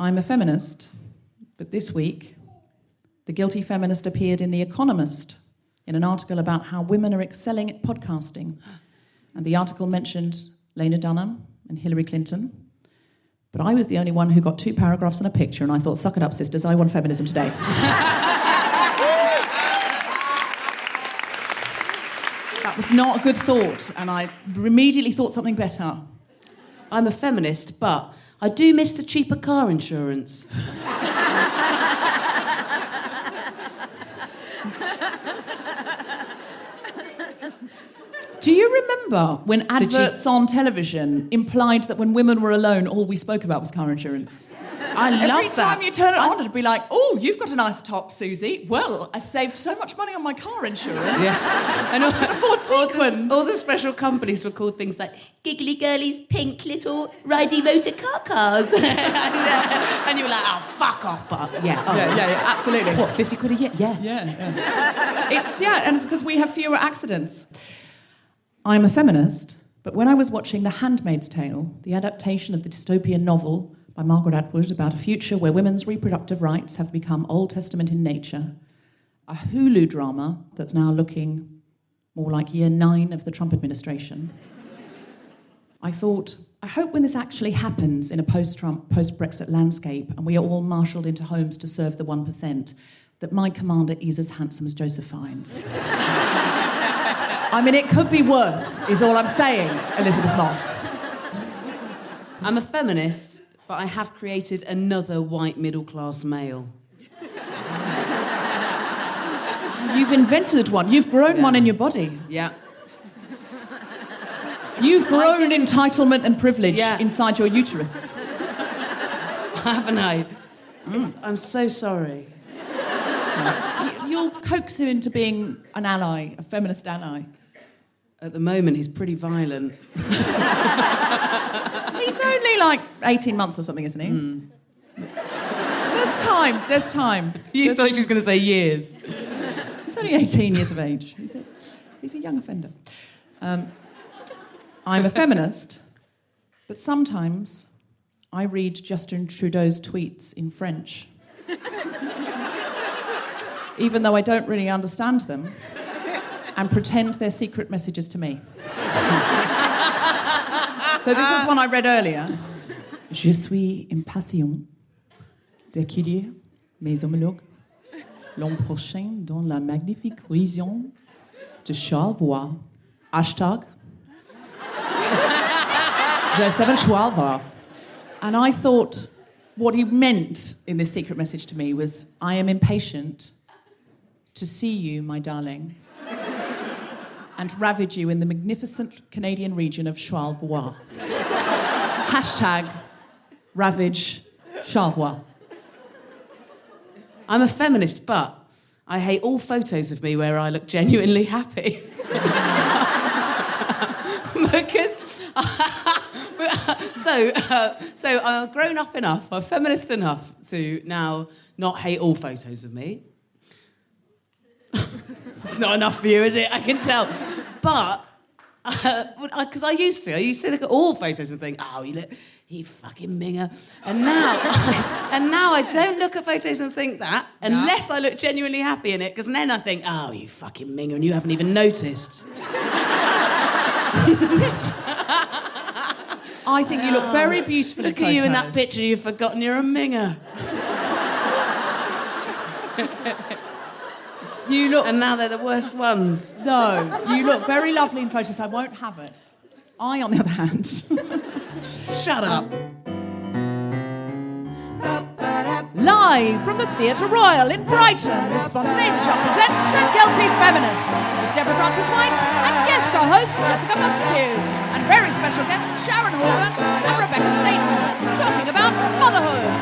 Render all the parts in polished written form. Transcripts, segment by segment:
I'm a feminist, but this week, the Guilty Feminist appeared in The Economist in an article about how women are excelling at podcasting. And the article mentioned Lena Dunham and Hillary Clinton. But I was the only one who got 2 paragraphs and a picture, and I thought, suck it up, sisters, I won feminism today. That was not a good thought, and I immediately thought something better. I'm a feminist, but I do miss the cheaper car insurance. Do you remember when adverts on television implied that when women were alone, all we spoke about was car insurance? I love that. Every time you turn it on, it'd be like, oh, you've got a nice top, Susie. Well, I saved so much money on my car insurance. Yeah. And I can afford sequins. All the special companies were called things like Giggly Girlies, Pink Little Ridey Motor Cars. And you were like, oh, fuck off, but yeah. Oh, Yeah, absolutely. What, 50 quid a year? Yeah. Yeah, and it's because we have fewer accidents. I'm a feminist, but when I was watching The Handmaid's Tale, the adaptation of the dystopian novel by Margaret Atwood about a future where women's reproductive rights have become Old Testament in nature, a Hulu drama that's now looking more like year 9 of the Trump administration, I thought, I hope when this actually happens in a post-Trump, post-Brexit landscape and we are all marshalled into homes to serve the 1%, that my commander is as handsome as Joseph Fiennes. I mean, it could be worse, is all I'm saying, Elizabeth Moss. I'm a feminist, but I have created another white middle-class male. You've invented one. You've grown one in your body. Yeah. You've grown entitlement and privilege inside your uterus. Haven't I? I'm so sorry. You'll coax him into being an ally, a feminist ally. At the moment, he's pretty violent. He's only like 18 months or something, isn't he? Mm. There's time. You thought she was going to say years. He's only 18 years of age. He's a young offender. I'm a feminist, but sometimes I read Justin Trudeau's tweets in French. Even though I don't really understand them, and pretend they're secret messages to me. So this is one I read earlier. Je suis impatient d'accueillir mes homologues l'an prochain dans la magnifique région de Charlevoix. Hashtag J7 Charlevoix. And I thought what he meant in this secret message to me was, I am impatient to see you, my darling, and ravage you in the magnificent Canadian region of Charlevoix. Hashtag ravage Charlevoix. I'm a feminist, but I hate all photos of me where I look genuinely happy. Because... So I'm grown up enough, I'm feminist enough to now not hate all photos of me. It's not enough for you, is it? I can tell. But, because I used to look at all photos and think, oh, you fucking minger. And now I don't look at photos and think that, unless I look genuinely happy in it, because then I think, oh, you fucking minger, and you haven't even noticed. I think you look very beautiful in photos. Look at you in that picture, you've forgotten you're a minger. You look... And now they're the worst ones. No, you look very lovely in photos. I won't have it. I, on the other hand... Shut up. Live from the Theatre Royal in Brighton, the Spontaneity Shop presents The Guilty Feminist with Deborah Frances-White and guest co-host Jessica Fostekew and very special guests Sharon Horgan and Rebekah Staton talking about motherhood.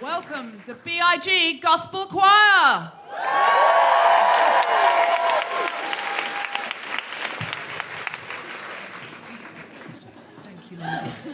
Welcome, the BIG Gospel Choir. Thank you, ladies.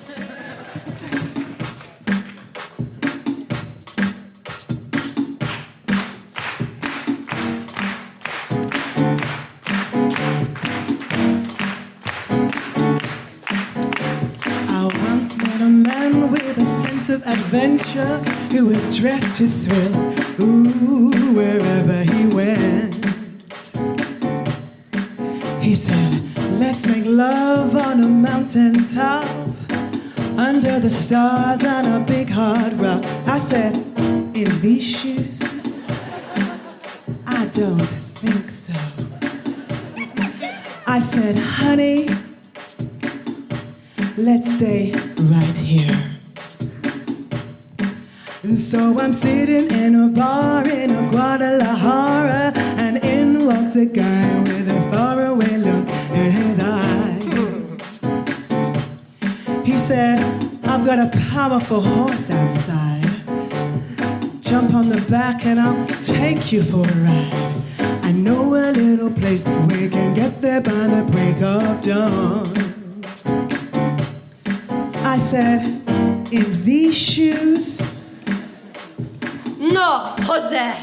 of adventure, who was dressed to thrill, ooh, wherever he went. He said, let's make love on a mountaintop, under the stars on a big hard rock. I said, in these shoes? I don't think so. I said, honey, let's stay right here. So I'm sitting in a bar in a Guadalajara, and in walks a guy with a faraway look in his eye. He said, I've got a powerful horse outside. Jump on the back and I'll take you for a ride. I know a little place we can get there by the break of dawn. I said, in these shoes? No, Jose.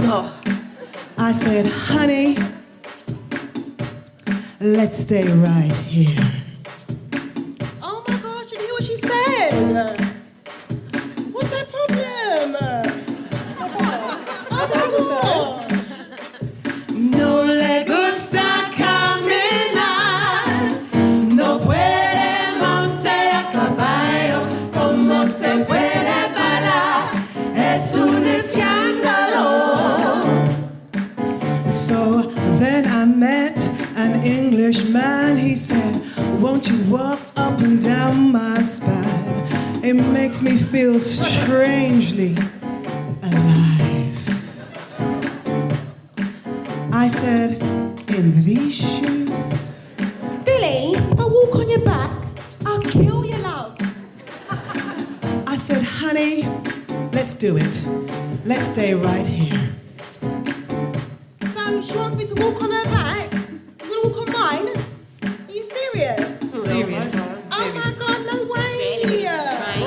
No. I said, honey, let's stay right here. Oh my gosh, you hear what she said? What's that problem? Oh my God. No le gusta caminar, no puede montar a caballo, como se puede bailar, es un escándalo. So then I met an Englishman. He said, won't you walk up and down my spine? It makes me feel strangely alive. I said, in these shoes? Billy, if I walk on your back, I'll kill you, love. I said, honey, let's do it. Let's stay right here. So she wants me to walk on her back? You want to walk on mine? Are you serious? Serious. Oh my God, no way.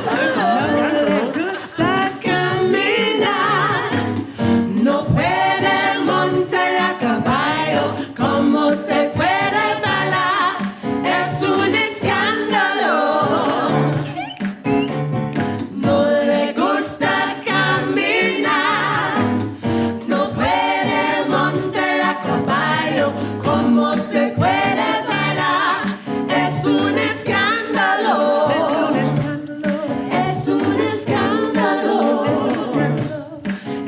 No le gusta caminar, no puede montar a caballo, como se puede bailar, es un escándalo. No le gusta caminar, no puede montar a caballo, como se puede bailar, es un escándalo. Es un escándalo.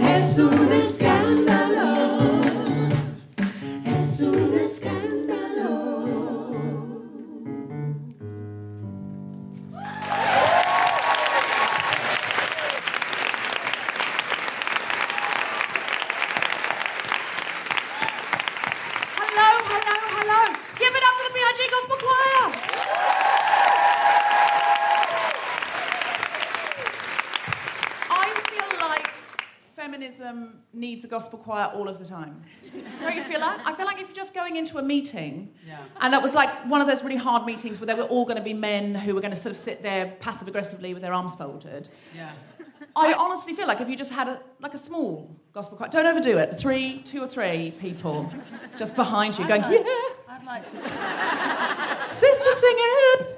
Es un escándalo. Es un escándalo. Hello, hello, hello. Give it up for the BIG Gospel Choir. I feel like feminism needs a gospel choir all of the time. Don't you feel that? I feel like if you're just going into a meeting, and that was like one of those really hard meetings where they were all going to be men who were going to sort of sit there passive-aggressively with their arms folded. Yeah. I honestly feel like if you just had a small gospel choir, don't overdo it. 2 or 3 people just behind you going, yeah, I'd like to. sister, sing it.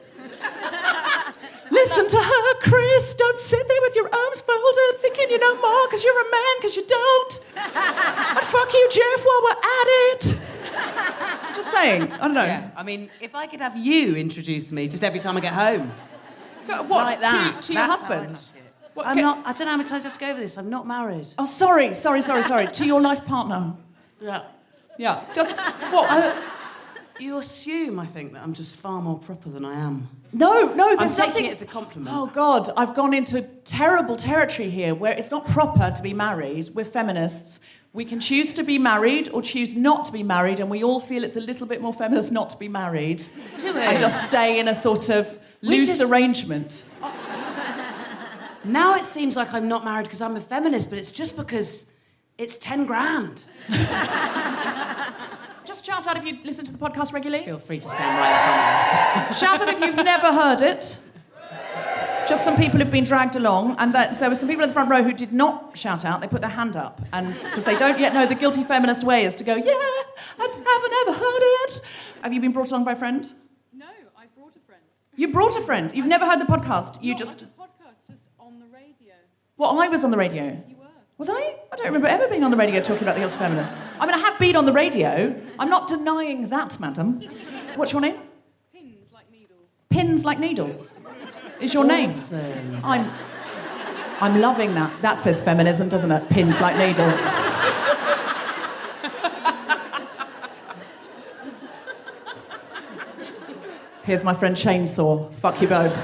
Listen to her, Chris. Don't sit there with your arms folded, thinking you know more because you're a man, because you don't. And fuck you, Jeff, while we're at it. Just saying. I don't know. Yeah. I mean, if I could have you introduce me just every time I get home. What? Like that. To your That's how I'd husband? like it. What, I don't know how many times I have to go over this. I'm not married. Oh, sorry. To your life partner. Yeah. Yeah. Just what? You assume, I think, that I'm just far more proper than I am. No, I'm there's taking nothing. it as a compliment. Oh God, I've gone into terrible territory here where it's not proper to be married. We're feminists. We can choose to be married or choose not to be married, and we all feel it's a little bit more feminist not to be married. Do we? And just stay in a sort of loose arrangement. Now it seems like I'm not married because I'm a feminist, but it's just because it's 10 grand. Just shout out if you listen to the podcast regularly. Feel free to stand right in front of us. Shout out if you've never heard it. Just some people have been dragged along, and there were some people in the front row who did not shout out. They put their hand up, and because they don't yet know the guilty feminist way is to go, yeah, I haven't ever heard it. Have you been brought along by a friend? No, I brought a friend. You brought a friend. You've never heard the podcast. You Not just the podcast, just on on the radio. Well, I was on the radio. You were. Was I? I don't remember ever being on the radio talking about the Guilty Feminist. I mean, I have been on the radio. I'm not denying that, madam. What's your name? Pins like needles. Pins like needles. Is your name? I'm loving that. That says feminism, doesn't it? Pins like needles. Here's my friend Chainsaw. Fuck you both.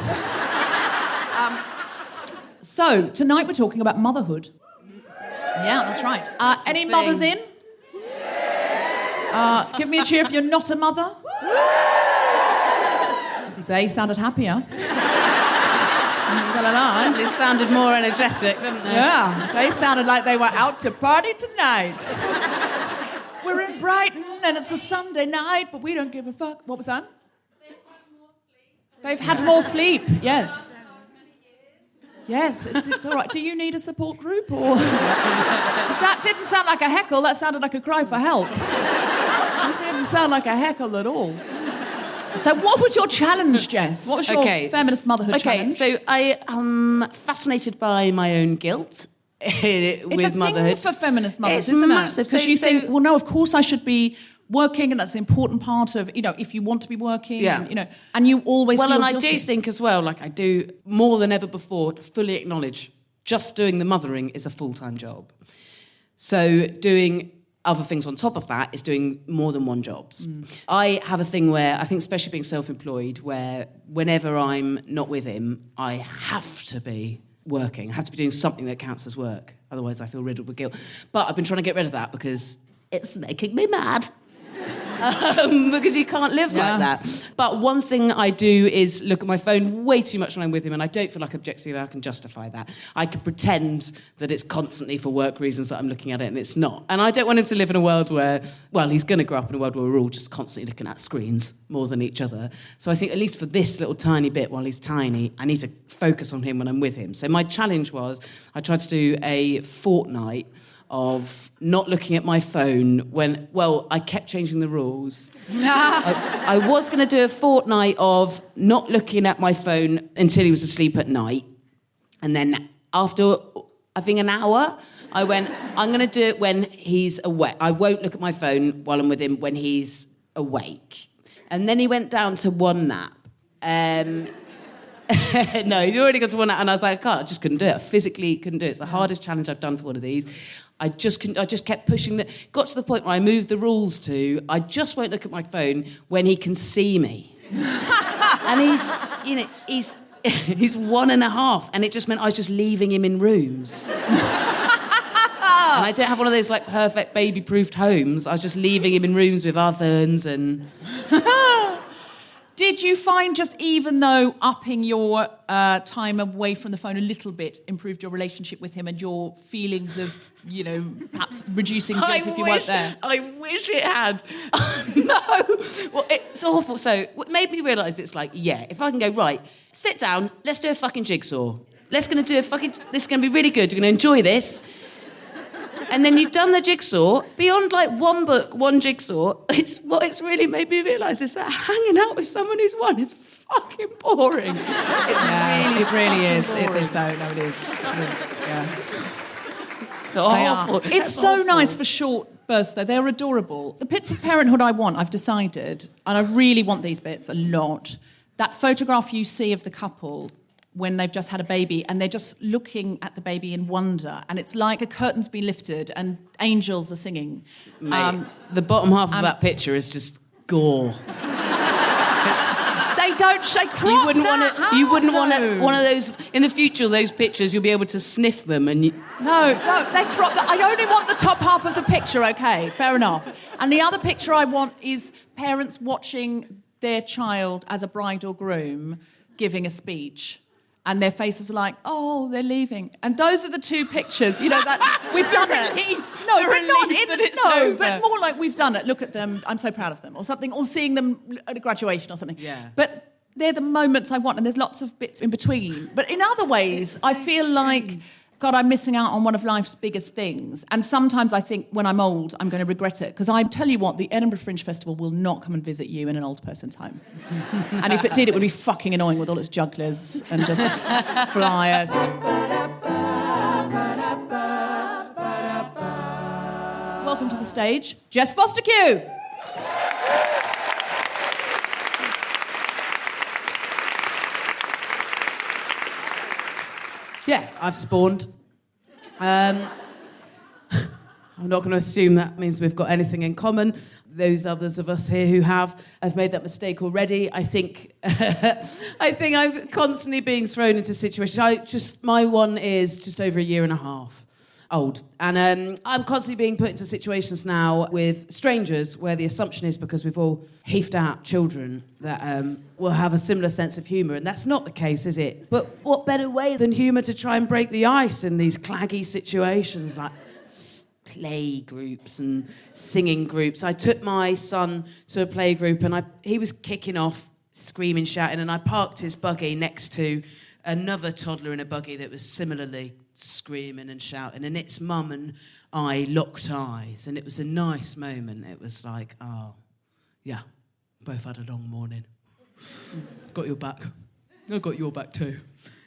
So, tonight we're talking about motherhood. Yeah, that's right. Any mothers in? Give me a cheer if you're not a mother. They sounded happier. They sounded more energetic, didn't they? Yeah, they sounded like they were out to party tonight. We're in Brighton and it's a Sunday night, but we don't give a fuck. What was that? They've had more sleep, yes. Yes, it's all right. Do you need a support group? Or... that didn't sound like a heckle, that sounded like a cry for help. It didn't sound like a heckle at all. So what was your challenge, Jess? What was your feminist motherhood challenge? So I am fascinated by my own guilt with motherhood. It's a thing for feminist mothers, It's isn't massive. it? Because you think, well, no, of course I should be working, and that's an important part of, if you want to be working, and you always feel and guilty. I do think as well, like I do more than ever before, to fully acknowledge just doing the mothering is a full-time job. So doing other things on top of that is doing more than one jobs. I have a thing where I think, especially being self-employed, where whenever I'm not with him, I have to be working. I have to be doing something that counts as work. Otherwise I feel riddled with guilt. But I've been trying to get rid of that because it's making me mad. Because you can't live like that. But one thing I do is look at my phone way too much when I'm with him, and I don't feel like objectively I can justify that. I can pretend that it's constantly for work reasons that I'm looking at it, and it's not. And I don't want him to live in a world where, well, he's going to grow up in a world where we're all just constantly looking at screens more than each other. So I think at least for this little tiny bit while he's tiny, I need to focus on him when I'm with him. So my challenge was I tried to do a fortnight of not looking at my phone when, well, I kept changing the rules. I was going to do a fortnight of not looking at my phone until he was asleep at night. And then after, I think, an hour, I went, I'm going to do it when he's awake. I won't look at my phone while I'm with him when he's awake. And then he went down to one nap. No, he'd already got to one nap, and I was like, I just couldn't do it. I physically couldn't do it. It's the hardest challenge I've done for one of these. I just couldn't. I just kept pushing the. Got to the point where I moved the rules to I just won't look at my phone when he can see me. And he's 1.5, and it just meant I was just leaving him in rooms. And I don't have one of those like perfect baby-proofed homes. I was just leaving him in rooms with ovens and. Did you find, just even though upping your time away from the phone a little bit improved your relationship with him and your feelings of, perhaps reducing guilt if you weren't there? I wish it had. No. Well, it's awful. So what made me realise it's like, if I can go, right, sit down, let's do a fucking jigsaw. This is going to be really good. You're going to enjoy this. And then you've done the jigsaw, beyond like one book, one jigsaw, it's really made me realise is that hanging out with someone who's one is fucking boring. It really is. Boring. It is, though. No, it is. It is, yeah. It's awful. It's so nice for short bursts, though. They're adorable. The bits of parenthood I want, I've decided, and I really want these bits a lot, that photograph you see of the couple when they've just had a baby and they're just looking at the baby in wonder, and it's like a curtain's been lifted and angels are singing. Mate, the bottom half of that picture is just gore. They don't shake crop. You wouldn't want one of those in the future. Those pictures, you'll be able to sniff them, and No, they crop. I only want the top half of the picture. Okay, fair enough. And the other picture I want is parents watching their child as a bride or groom giving a speech. And their faces are like, oh, they're leaving. And those are the two pictures, that we've done it. No, but more like we've done it. Look at them, I'm so proud of them, or something, or seeing them at a graduation or something. Yeah. But they're the moments I want, and there's lots of bits in between. But in other ways, I feel like God, I'm missing out on one of life's biggest things. And sometimes I think when I'm old, I'm going to regret it. Because I tell you what, the Edinburgh Fringe Festival will not come and visit you in an old person's home. And if it did, it would be fucking annoying with all its jugglers and just flyers. Welcome to the stage, Jess Fostekew. Yeah, I've spawned. I'm not going to assume that means we've got anything in common. Those others of us here who have made that mistake already. I think I'm constantly being thrown into situations. My one is just over a year and a half old. And I'm constantly being put into situations now with strangers where the assumption is because we've all heaved out children that will have a similar sense of humour. And that's not the case, is it? But what better way than humour to try and break the ice in these claggy situations like play groups and singing groups? I took my son to a play group and he was kicking off, screaming, shouting, and I parked his buggy next to another toddler in a buggy that was similarly screaming and shouting, and its mum and I locked eyes, and it was a nice moment. It was like, oh, yeah, both had a long morning. Got your back. I got your back too.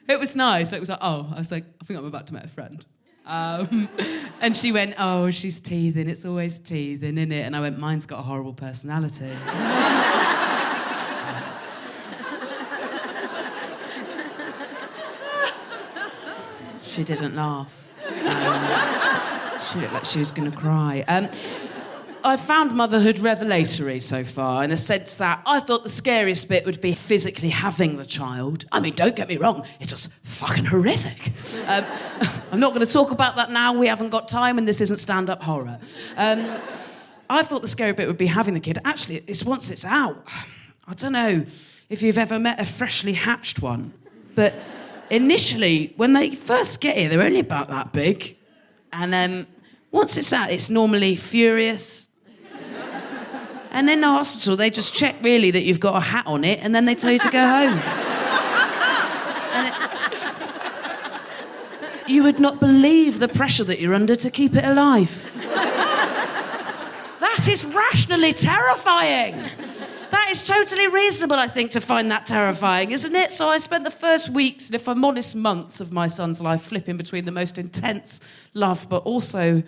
It was nice. It was like, oh, I was like, I think I'm about to meet a friend. And she went, oh, she's teething. It's always teething, isn't it? And I went, mine's got a horrible personality. She didn't laugh. She looked like she was going to cry. I found motherhood revelatory so far, in a sense that I thought the scariest bit would be physically having the child. I mean, don't get me wrong, it's just fucking horrific. I'm not going to talk about that now. We haven't got time, and this isn't stand-up horror. I thought the scary bit would be having the kid. Actually, it's once it's out. I don't know if you've ever met a freshly hatched one, but initially, when they first get here, they're only about that big. And once it's out, it's normally furious. And in the hospital, they just check, really, that you've got a hat on it, and then they tell you to go home. You would not believe the pressure that you're under to keep it alive. That is rationally terrifying. That is totally reasonable, I think, to find that terrifying, isn't it? So I spent the first weeks, and if I'm honest, months of my son's life flipping between the most intense love, but also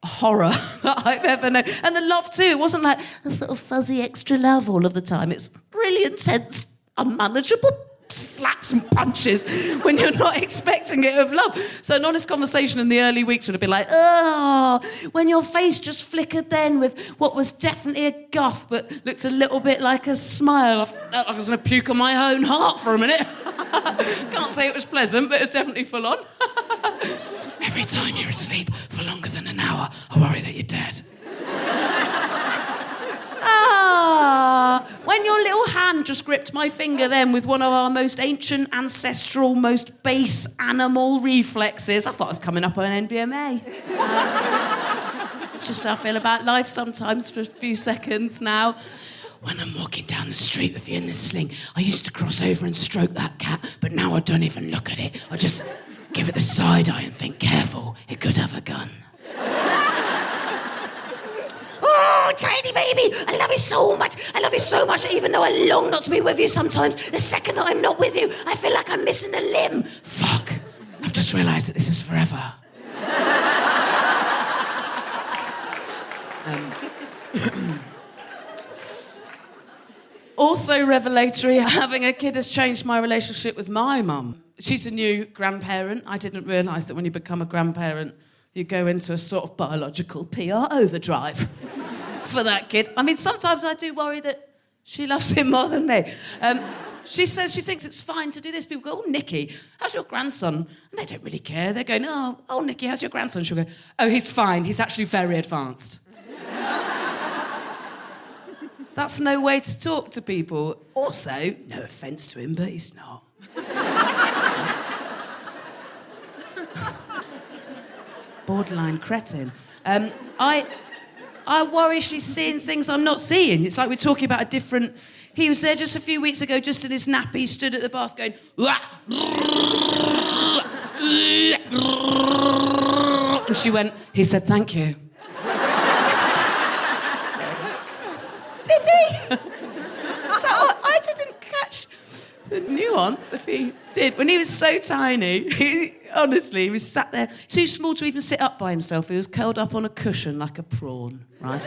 horror that I've ever known. And the love, too. It wasn't like a sort of fuzzy extra love all of the time. It's really intense, unmanageable slaps and punches when you're not expecting it of love. So an honest conversation in the early weeks would have been like, oh, when your face just flickered then with what was definitely a guff but looked a little bit like a smile. I felt like I was going to puke on my own heart for a minute. Can't say it was pleasant, but it was definitely full on. Every time you're asleep for longer than an hour, I worry that you're dead. When your little hand just gripped my finger then with one of our most ancient, ancestral, most base animal reflexes, I thought I was coming up on an NBMA. It's just how I feel about life sometimes for a few seconds now. When I'm walking down the street with you in this sling, I used to cross over and stroke that cat, but now I don't even look at it. I just give it the side eye and think, careful, it could have a gun. Oh, tiny baby, I love you so much. I love you so much, even though I long not to be with you sometimes. The second that I'm not with you, I feel like I'm missing a limb. Fuck, I've just realised that this is forever. Also revelatory, having a kid has changed my relationship with my mum. She's a new grandparent. I didn't realise that when you become a grandparent, you go into a sort of biological PR overdrive for that kid. I mean, sometimes I do worry that she loves him more than me. She says she thinks it's fine to do this. People go, oh, Nikki, how's your grandson? And they don't really care. They're going, oh, Nikki, how's your grandson? She'll go, oh, he's fine. He's actually very advanced. That's no way to talk to people. Also, no offence to him, but he's not. Borderline cretin. I worry she's seeing things I'm not seeing. It's like we're talking about a different... He was there just a few weeks ago, just in his nappy, stood at the bath going... And she went, he said thank you. Did he? So I didn't catch the nuance if he did. When he was so tiny, he was sat there, too small to even sit up by himself. He was curled up on a cushion like a prawn, right?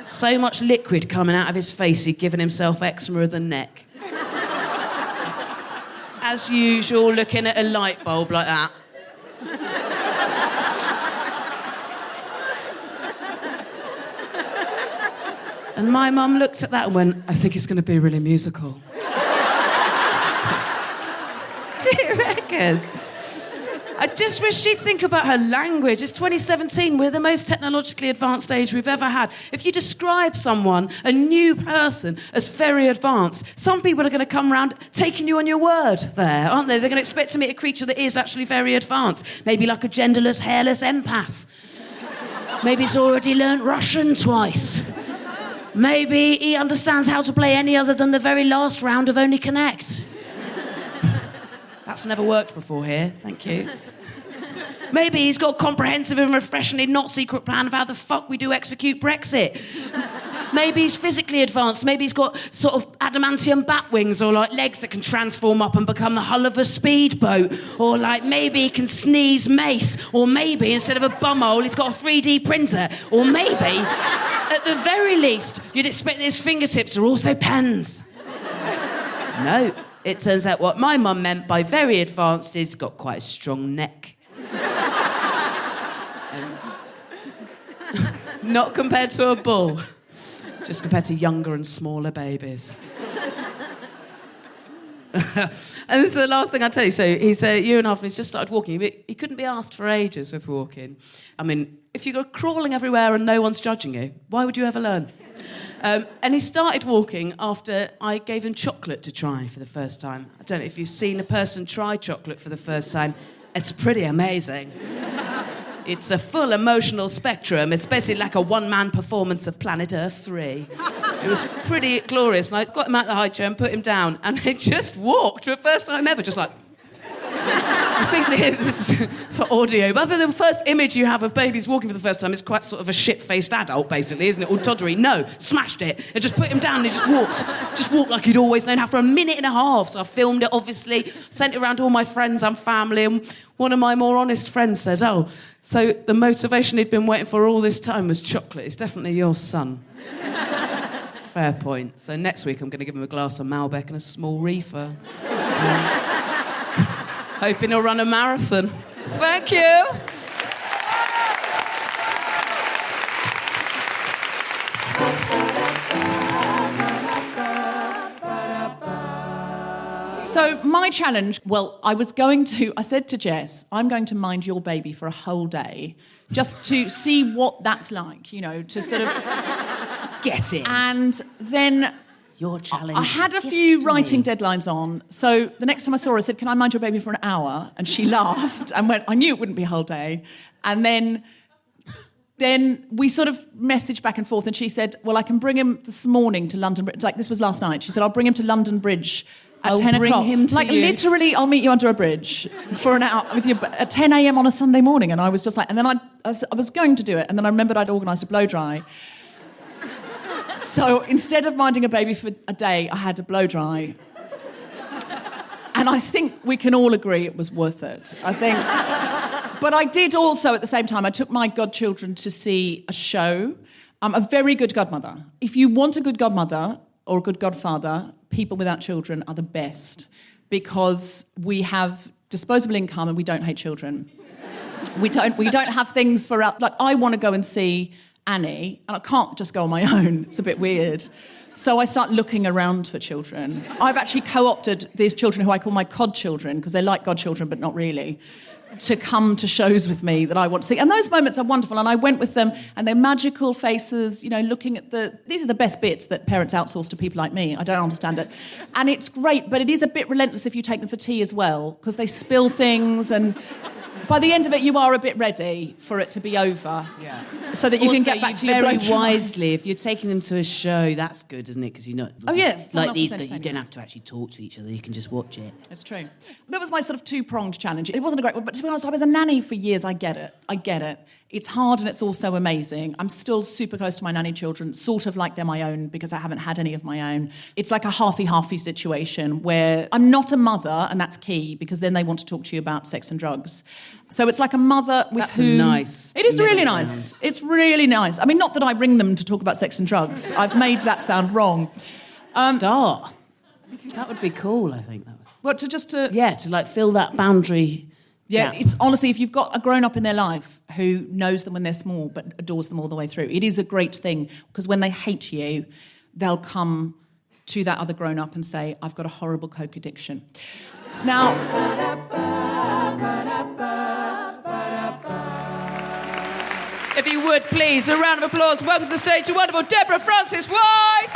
So much liquid coming out of his face, he'd given himself eczema of the neck. As usual, looking at a light bulb like that. And my mum looked at that and went, I think it's going to be really musical. Do you reckon? I just wish she'd think about her language. It's 2017. We're the most technologically advanced age we've ever had. If you describe someone, a new person, as very advanced, some people are going to come around taking you on your word there, aren't they? They're going to expect to meet a creature that is actually very advanced. Maybe like a genderless, hairless empath. Maybe he's already learnt Russian twice. Maybe he understands how to play any other than the very last round of Only Connect. That's never worked before here, thank you. Maybe he's got a comprehensive and refreshingly not secret plan of how the fuck we do execute Brexit. Maybe he's physically advanced. Maybe he's got sort of adamantium bat wings or like legs that can transform up and become the hull of a speedboat. Or like maybe he can sneeze mace. Or maybe instead of a bumhole, he's got a 3D printer. Or maybe, at the very least, you'd expect that his fingertips are also pens. No, it turns out what my mum meant by very advanced is got quite a strong neck. Not compared to a bull. Just compared to younger and smaller babies. And this is the last thing I'll tell you. So he's a year and a half and he's just started walking. He couldn't be asked for ages with walking. I mean, if you go crawling everywhere and no one's judging you, why would you ever learn? And he started walking after I gave him chocolate to try for the first time. I don't know if you've seen a person try chocolate for the first time. It's pretty amazing. It's a full emotional spectrum. It's basically like a one-man performance of Planet Earth 3. It was pretty glorious. And I got him out of the high chair and put him down, and he just walked for the first time ever, just like... I think this is for audio, but the first image you have of babies walking for the first time is quite sort of a shit-faced adult, basically, isn't it? All toddery. No, smashed it. And just put him down and he just walked. Just walked like he'd always known how for a minute and a half. So I filmed it, obviously, sent it around to all my friends and family, and one of my more honest friends said, oh, so the motivation he'd been waiting for all this time was chocolate. It's definitely your son. Fair point. So next week I'm going to give him a glass of Malbec and a small reefer. Hoping he'll run a marathon. Thank you. So my challenge, I said to Jess, I'm going to mind your baby for a whole day just to see what that's like, to sort of... Get it. And then... Your challenge. I had a few writing deadlines on, so the next time I saw her, I said, can I mind your baby for an hour? And she laughed and went, I knew it wouldn't be a whole day. And then we sort of messaged back and forth, and she said, well, I can bring him this morning to London Bridge. Like, this was last night. She said, I'll bring him to London Bridge at 10 o'clock. Bring him to like, you. Literally, I'll meet you under a bridge for an hour with you at 10 a.m. on a Sunday morning. And I was just like, and then I was going to do it, and then I remembered I'd organised a blow-dry. So instead of minding a baby for a day, I had a blow-dry. And I think we can all agree it was worth it. But I did also, at the same time, I took my godchildren to see a show. I'm a very good godmother. If you want a good godmother or a good godfather, people without children are the best, because we have disposable income and we don't hate children. We don't have things for... Like, I want to go and see... Annie, and I can't just go on my own. It's a bit weird. So I start looking around for children. I've actually co-opted these children who I call my godchildren, because they're like godchildren, but not really, to come to shows with me that I want to see. And those moments are wonderful, and I went with them, and they're magical faces, looking at these are the best bits that parents outsource to people like me. I don't understand it. And it's great, but it is a bit relentless if you take them for tea as well, because they spill things, and... by the end of it, you are a bit ready for it to be over. Yeah. So that you can Also, get back you to your very broken wisely. If you're taking them to a show, that's good, isn't it? Because you're not. Oh, yeah. It's Someone like else these, is that you entertaining don't you. have to actually talk to each other. You can just watch it. It's true. That was my sort of two-pronged challenge. It wasn't a great one, but to be honest, I was a nanny for years. I get it. It's hard and it's also amazing. I'm still super close to my nanny children, sort of like they're my own because I haven't had any of my own. It's like a halfy situation where I'm not a mother, and that's key because then they want to talk to you about sex and drugs. So it's like a mother with That's a whom... nice It is really middle nice. ground. It's really nice. I mean, not that I bring them to talk about sex and drugs. I've made that sound wrong. Start. That would be cool, I think. But to Yeah, to like fill that boundary. Yeah, gap. it's honestly, if you've got a grown-up in their life who knows them when they're small but adores them all the way through, it is a great thing because when they hate you, they'll come to that other grown-up and say, I've got a horrible coke addiction. Now... If you would, please, a round of applause. Welcome to the stage, the wonderful Deborah Frances-White.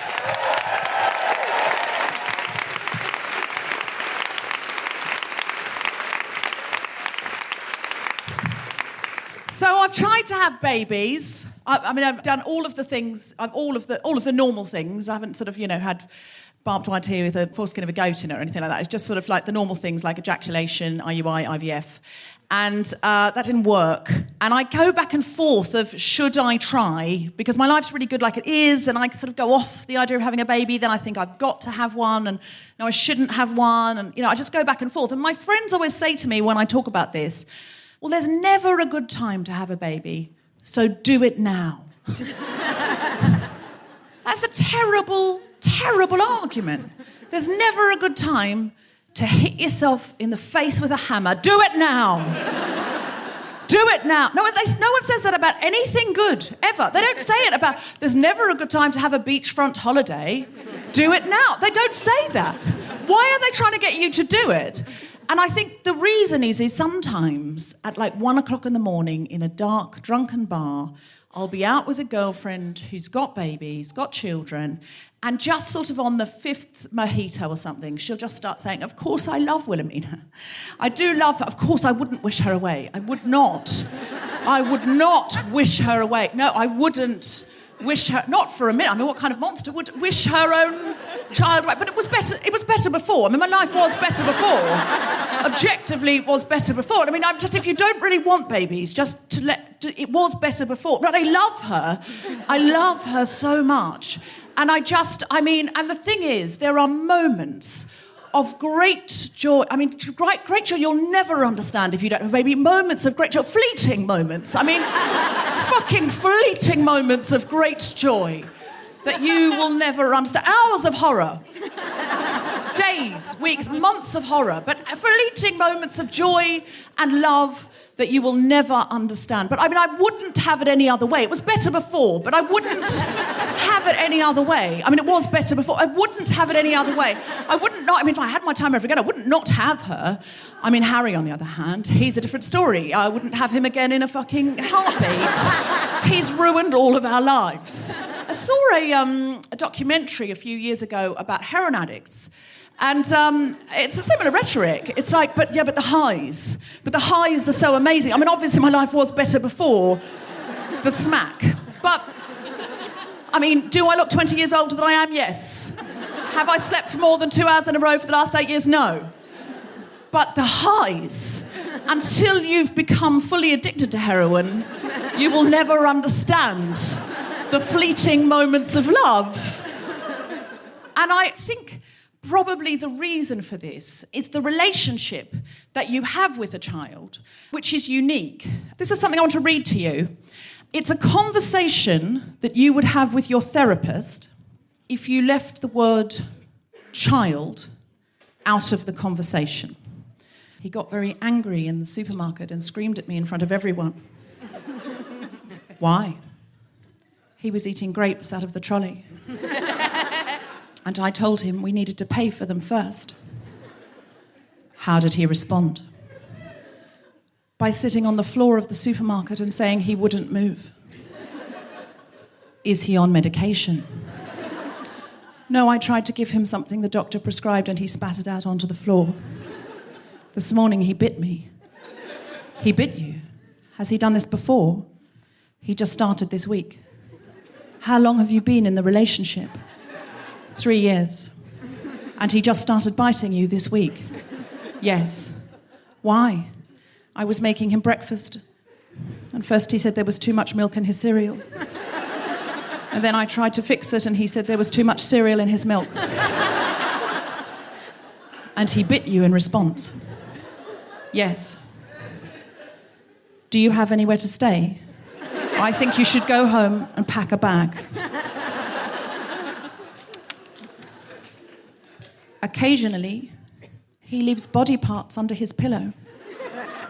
So I've tried to have babies. I mean, I've done all of the things, all of the normal things. I haven't sort of, had barbed wire here with a foreskin of a goat in it or anything like that. It's just sort of like the normal things like ejaculation, IUI, IVF. And that didn't work. And I go back and forth of should I try? Because my life's really good like it is, and I sort of go off the idea of having a baby. Then I think I've got to have one, and no, I shouldn't have one. And, I just go back and forth. And my friends always say to me when I talk about this, well, there's never a good time to have a baby, so do it now. That's a terrible, terrible argument. There's never a good time to hit yourself in the face with a hammer. Do it now. Do it now. No one says that about anything good, ever. They don't say it about, there's never a good time to have a beachfront holiday. Do it now. They don't say that. Why are they trying to get you to do it? And I think the reason is sometimes at like 1 o'clock in the morning in a dark, drunken bar, I'll be out with a girlfriend who's got babies, got children, and just sort of on the 5th mojito or something, she'll just start saying, of course I love Wilhelmina. I do love her. Of course I wouldn't wish her away. I would not. I would not wish her away. No, I wouldn't wish her, not for a minute. I mean, what kind of monster would wish her own child away? But it was better before. I mean, my life was better before. Objectively, it was better before. I mean, if you don't really want babies, it was better before. But I love her. I love her so much. And and the thing is, there are moments of great joy. I mean, great joy you'll never understand if you don't have a baby. Moments of great joy, fleeting moments. I mean, fucking fleeting moments of great joy that you will never understand. Hours of horror. Days, weeks, months of horror. But fleeting moments of joy and love that you will never understand. But I mean, I wouldn't have it any other way. It was better before, but I wouldn't have it any other way. I mean, it was better before. I wouldn't have it any other way. If I had my time over again, I wouldn't not have her. I mean, Harry, on the other hand, he's a different story. I wouldn't have him again in a fucking heartbeat. He's ruined all of our lives. I saw a documentary a few years ago about heroin addicts. And it's a similar rhetoric. It's like, but the highs. But the highs are so amazing. I mean, obviously my life was better before the smack. But, I mean, do I look 20 years older than I am? Yes. Have I slept more than 2 hours in a row for the last 8 years? No. But the highs, until you've become fully addicted to heroin, you will never understand the fleeting moments of love. And I think probably the reason for this is the relationship that you have with a child, which is unique. This is something I want to read to you. It's a conversation that you would have with your therapist if you left the word child out of the conversation. He got very angry in the supermarket and screamed at me in front of everyone. Why? He was eating grapes out of the trolley. And I told him we needed to pay for them first. How did he respond? By sitting on the floor of the supermarket and saying he wouldn't move. Is he on medication? No, I tried to give him something the doctor prescribed and he spat it out onto the floor. This morning he bit me. He bit you. Has he done this before? He just started this week. How long have you been in the relationship? 3 years. And he just started biting you this week? Yes. Why? I was making him breakfast. And first he said there was too much milk in his cereal. And then I tried to fix it and he said there was too much cereal in his milk. And he bit you in response? Yes. Do you have anywhere to stay? I think you should go home and pack a bag. Occasionally, he leaves body parts under his pillow.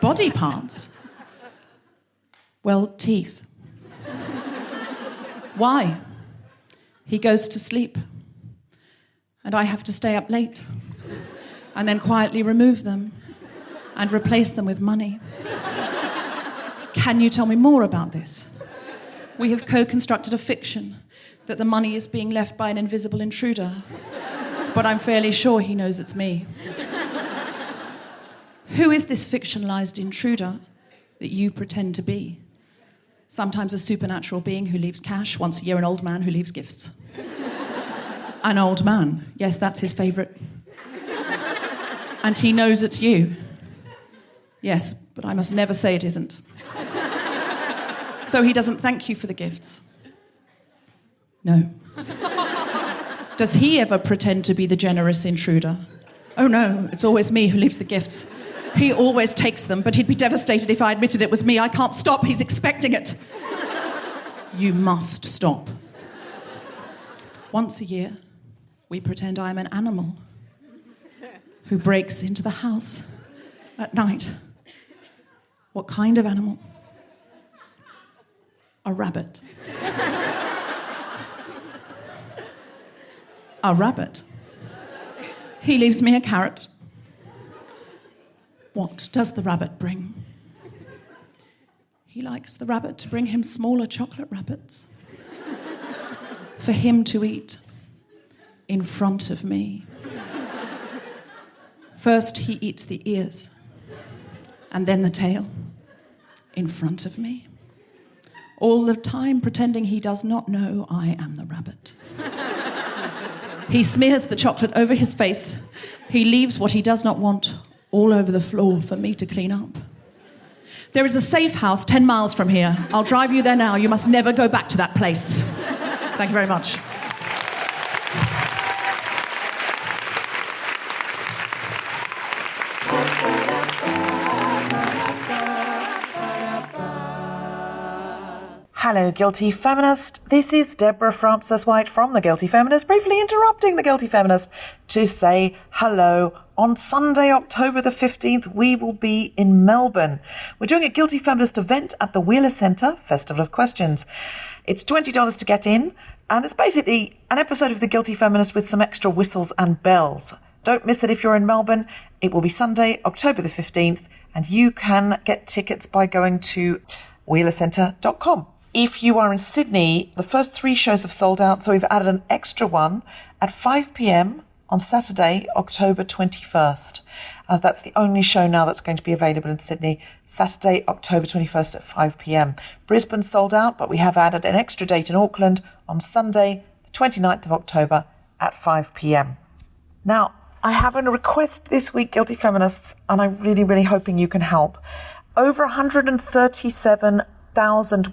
Body parts? Well, teeth. Why? He goes to sleep, and I have to stay up late, and then quietly remove them and replace them with money. Can you tell me more about this? We have co-constructed a fiction that the money is being left by an invisible intruder, but I'm fairly sure he knows it's me. Who is this fictionalized intruder that you pretend to be? Sometimes a supernatural being who leaves cash, once a year an old man who leaves gifts. An old man, yes, that's his favourite. And he knows it's you. Yes, but I must never say it isn't. So he doesn't thank you for the gifts? No. Does he ever pretend to be the generous intruder? Oh no, it's always me who leaves the gifts. He always takes them, but he'd be devastated if I admitted it was me. I can't stop, he's expecting it. You must stop. Once a year, we pretend I'm an animal who breaks into the house at night. What kind of animal? A rabbit. A rabbit. He leaves me a carrot. What does the rabbit bring? He likes the rabbit to bring him smaller chocolate rabbits for him to eat in front of me. First he eats the ears and then the tail in front of me. All the time pretending he does not know I am the rabbit. He smears the chocolate over his face. He leaves what he does not want all over the floor for me to clean up. There is a safe house 10 miles from here. I'll drive you there now. You must never go back to that place. Thank you very much. Hello, Guilty Feminist. This is Deborah Frances-White from The Guilty Feminist, briefly interrupting The Guilty Feminist to say hello. On Sunday, October the 15th, we will be in Melbourne. We're doing a Guilty Feminist event at the Wheeler Centre, Festival of Questions. It's $20 to get in, and it's basically an episode of The Guilty Feminist with some extra whistles and bells. Don't miss it if you're in Melbourne. It will be Sunday, October the 15th, and you can get tickets by going to wheelercentre.com. If you are in Sydney, the first 3 shows have sold out, so we've added an extra one at 5 p.m. on Saturday, October 21st. That's the only show now that's going to be available in Sydney, Saturday, October 21st at 5 p.m. Brisbane sold out, but we have added an extra date in Auckland on Sunday, the 29th of October at 5 p.m. Now, I have a request this week, Guilty Feminists, and I'm really, really hoping you can help. Over 137,000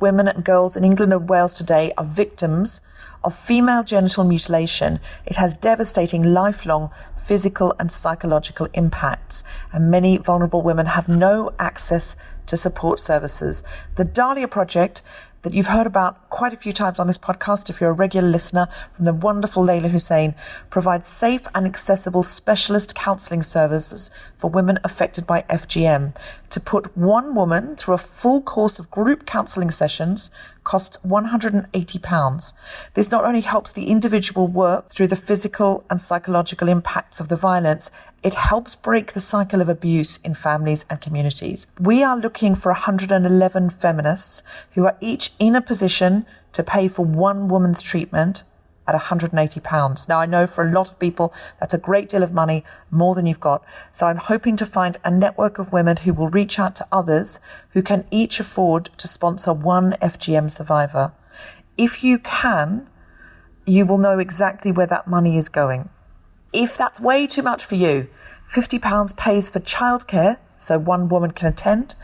women and girls in England and Wales today are victims of female genital mutilation. It has devastating lifelong physical and psychological impacts, and many vulnerable women have no access to support services. The Dahlia Project, that you've heard about quite a few times on this podcast if you're a regular listener, from the wonderful Layla Hussein, provides safe and accessible specialist counselling services for women affected by FGM. To put one woman through a full course of group counselling sessions costs £180. This not only helps the individual work through the physical and psychological impacts of the violence, it helps break the cycle of abuse in families and communities. We are looking for 111 feminists who are each in a position to pay for one woman's treatment at £180. Now, I know for a lot of people that's a great deal of money, more than you've got. So I'm hoping to find a network of women who will reach out to others who can each afford to sponsor one FGM survivor. If you can, you will know exactly where that money is going. If that's way too much for you, £50 pays for childcare, so one woman can attend.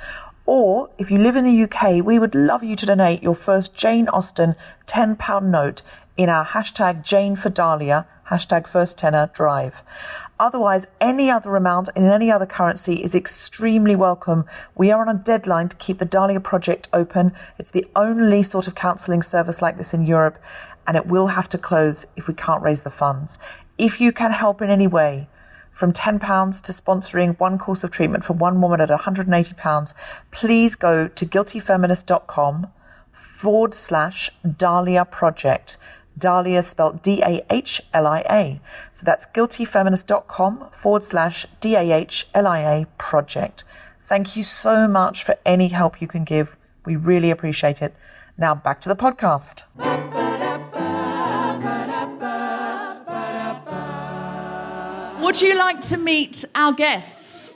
Or if you live in the UK, we would love you to donate your first Jane Austen £10 note in our hashtag Jane for Dahlia, hashtag First Tenner drive. Otherwise, any other amount in any other currency is extremely welcome. We are on a deadline to keep the Dahlia Project open. It's the only sort of counselling service like this in Europe, and it will have to close if we can't raise the funds. If you can help in any way, from £10 to sponsoring one course of treatment for one woman at £180, please go to guiltyfeminist.com/Dahlia Project. Dahlia spelled Dahlia. So that's guiltyfeminist.com/Dahlia Project. Thank you so much for any help you can give. We really appreciate it. Now back to the podcast. Would you like to meet our guests?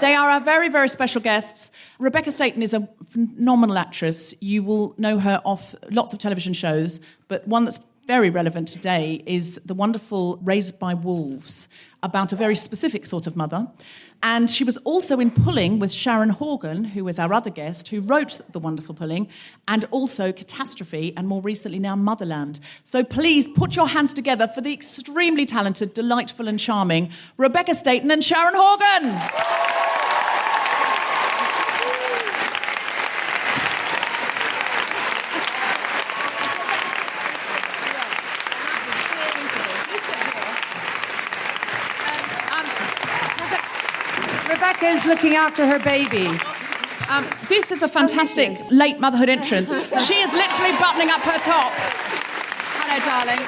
They are our very, very special guests. Rebekah Staton is a phenomenal actress. You will know her off lots of television shows, but one that's very relevant today is the wonderful Raised by Wolves, about a very specific sort of mother. And she was also in Pulling with Sharon Horgan, who is our other guest, who wrote the wonderful Pulling, and also Catastrophe, and more recently now Motherland. So please put your hands together for the extremely talented, delightful and charming Rebekah Staton and Sharon Horgan. Rebekah's looking after her baby. This is a fantastic late motherhood entrance. She is literally buttoning up her top. Hello, darling.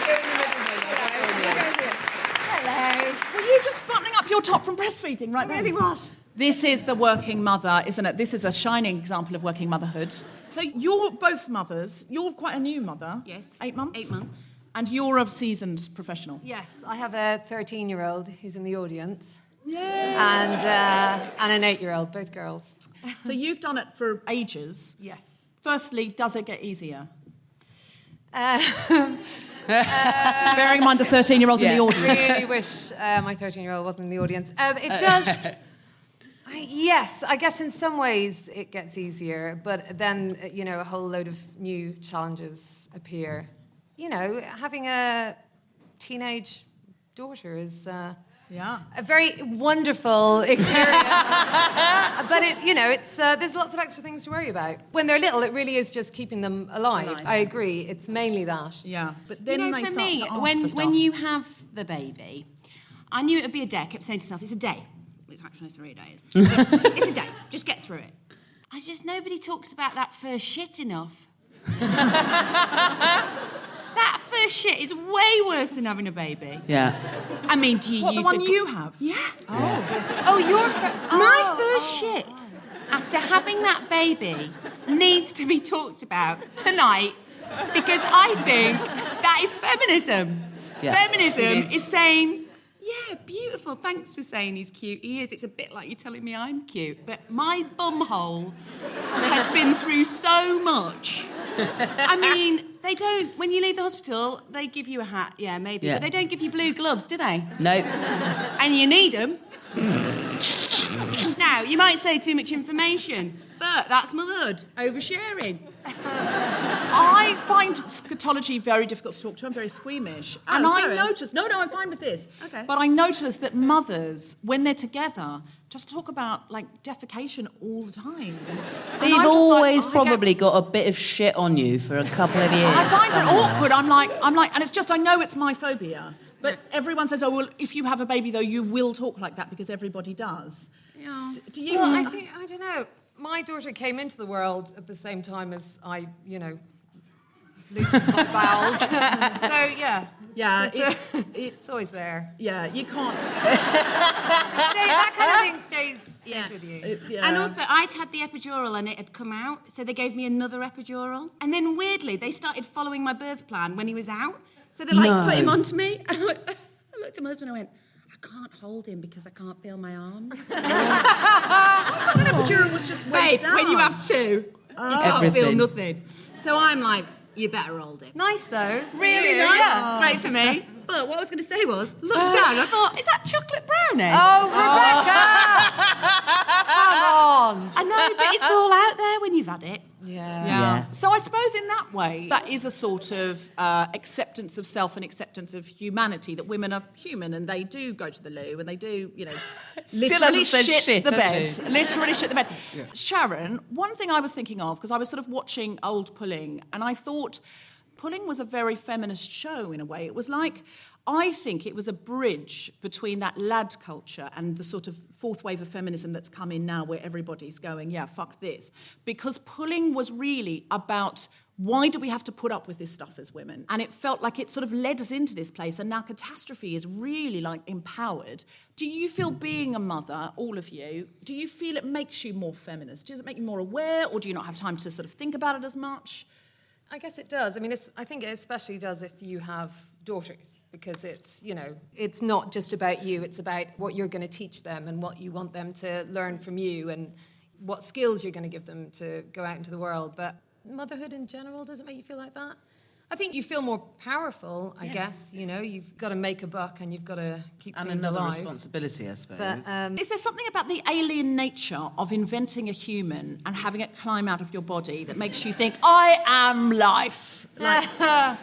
Hello. Were you just buttoning up your top from breastfeeding right there? Really was. This is the working mother, isn't it? This is a shining example of working motherhood. So you're both mothers. You're quite a new mother. Yes. 8 months? 8 months. And you're a seasoned professional. Yes, I have a 13-year-old who's in the audience. Yay! And an 8-year-old, both girls. So you've done it for ages. Yes. Firstly, does it get easier? Bearing in mind the 13-year-old's in the audience. I really wish my 13-year-old wasn't in the audience. It does. Yes, I guess in some ways it gets easier, but then, a whole load of new challenges appear. Having a teenage daughter is a very wonderful experience. But there's lots of extra things to worry about. When they're little, it really is just keeping them alive. I agree. It's mainly that. Yeah, but then they for start me, to ask when for stuff. when you have the baby, I knew it would be a day. I kept saying to myself, it's a day. It's actually 3 days. It's a day. Just get through it. Nobody talks about that first shit enough. That first shit is way worse than having a baby. Yeah. I mean, do you What, use the one you have? Yeah. Oh, My first shit after having that baby needs to be talked about tonight because I think that is feminism. Yeah. Feminism is saying, yeah, beautiful, thanks for saying he's cute. He is. It's a bit like you telling me I'm cute. But my bumhole has been through so much. I mean, they don't, when you leave the hospital, they give you a hat, yeah, maybe. Yeah. But they don't give you blue gloves, do they? Nope. And you need them. Now, you might say too much information, but that's motherhood, oversharing. I find scatology very difficult to talk to. I'm very squeamish. And I sorry. notice... No, I'm fine with this. Okay. But I notice that mothers, when they're together, just talk about, defecation all the time. And You've I'm just always I probably get- got a bit of shit on you for a couple of years. I find it somewhere. awkward. I'm like, and it's just, I know it's my phobia. But everyone says, oh, well, if you have a baby, though, you will talk like that because everybody does. Yeah. Do you... Well, I don't know. My daughter came into the world at the same time as I, loosened my bowels. So, yeah. Yeah, It's always there. yeah, you can't... That kind of thing stays stays with you. And also, I'd had the epidural and it had come out, so they gave me another epidural. And then weirdly, they started following my birth plan when he was out. So they put him onto me. And I looked at my husband and I went, I can't hold him because I can't feel my arms. I thought an epidural was just waist down. When you have two, you can't feel nothing. So I'm like, you better hold him. Nice though. Really nice. Yeah. Great for me. But what I was going to say was, look down, I thought, is that chocolate brownie? Oh, Rebekah! Come on. I know, but it's all out there when you've had it. Yeah. So I suppose in that way, that is a sort of acceptance of self and acceptance of humanity, that women are human and they do go to the loo and they do, literally shit the bed. Literally shit the bed. Yeah. Sharon, one thing I was thinking of, because I was sort of watching old Pulling, and I thought Pulling was a very feminist show in a way. It was like, I think it was a bridge between that lad culture and the sort of fourth wave of feminism that's come in now, where everybody's going, yeah, fuck this. Because Pulling was really about, why do we have to put up with this stuff as women? And it felt like it sort of led us into this place, and now Catastrophe is really empowered. Do you feel, being a mother, all of you, do you feel it makes you more feminist? Does it make you more aware, or do you not have time to sort of think about it as much? I guess it does. I mean, I think it especially does if you have daughters, because it's not just about you, it's about what you're going to teach them and what you want them to learn from you and what skills you're going to give them to go out into the world. But motherhood in general, does it make you feel like that? I think you feel more powerful, I guess. You've got to make a buck and you've got to keep things alive. And another responsibility, I suppose. But, is there something about the alien nature of inventing a human and having it climb out of your body that makes you think, I am life? I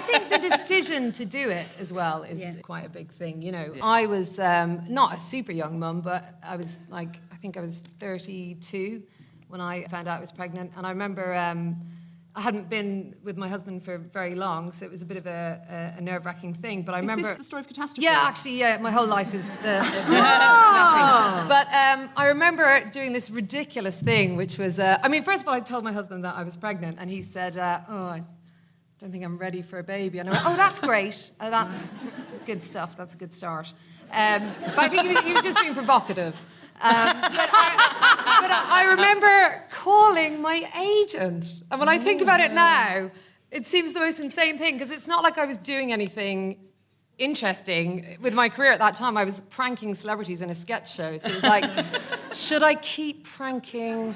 think the decision to do it as well is quite a big thing. I was not a super young mum, but I was I think I was 32 when I found out I was pregnant. And I remember I hadn't been with my husband for very long, so it was a bit of a nerve-wracking thing. But I remember... Is this the story of Catastrophe? Yeah, actually, my whole life is the catastrophe. But I remember doing this ridiculous thing, which was... first of all, I told my husband that I was pregnant, and he said, I don't think I'm ready for a baby. And I went, oh, that's great. That's good stuff. That's a good start. But I think he was just being provocative. But I remember calling my agent. And when I think about it now, it seems the most insane thing, because it's not like I was doing anything interesting with my career at that time. I was pranking celebrities in a sketch show. So it was like, should I keep pranking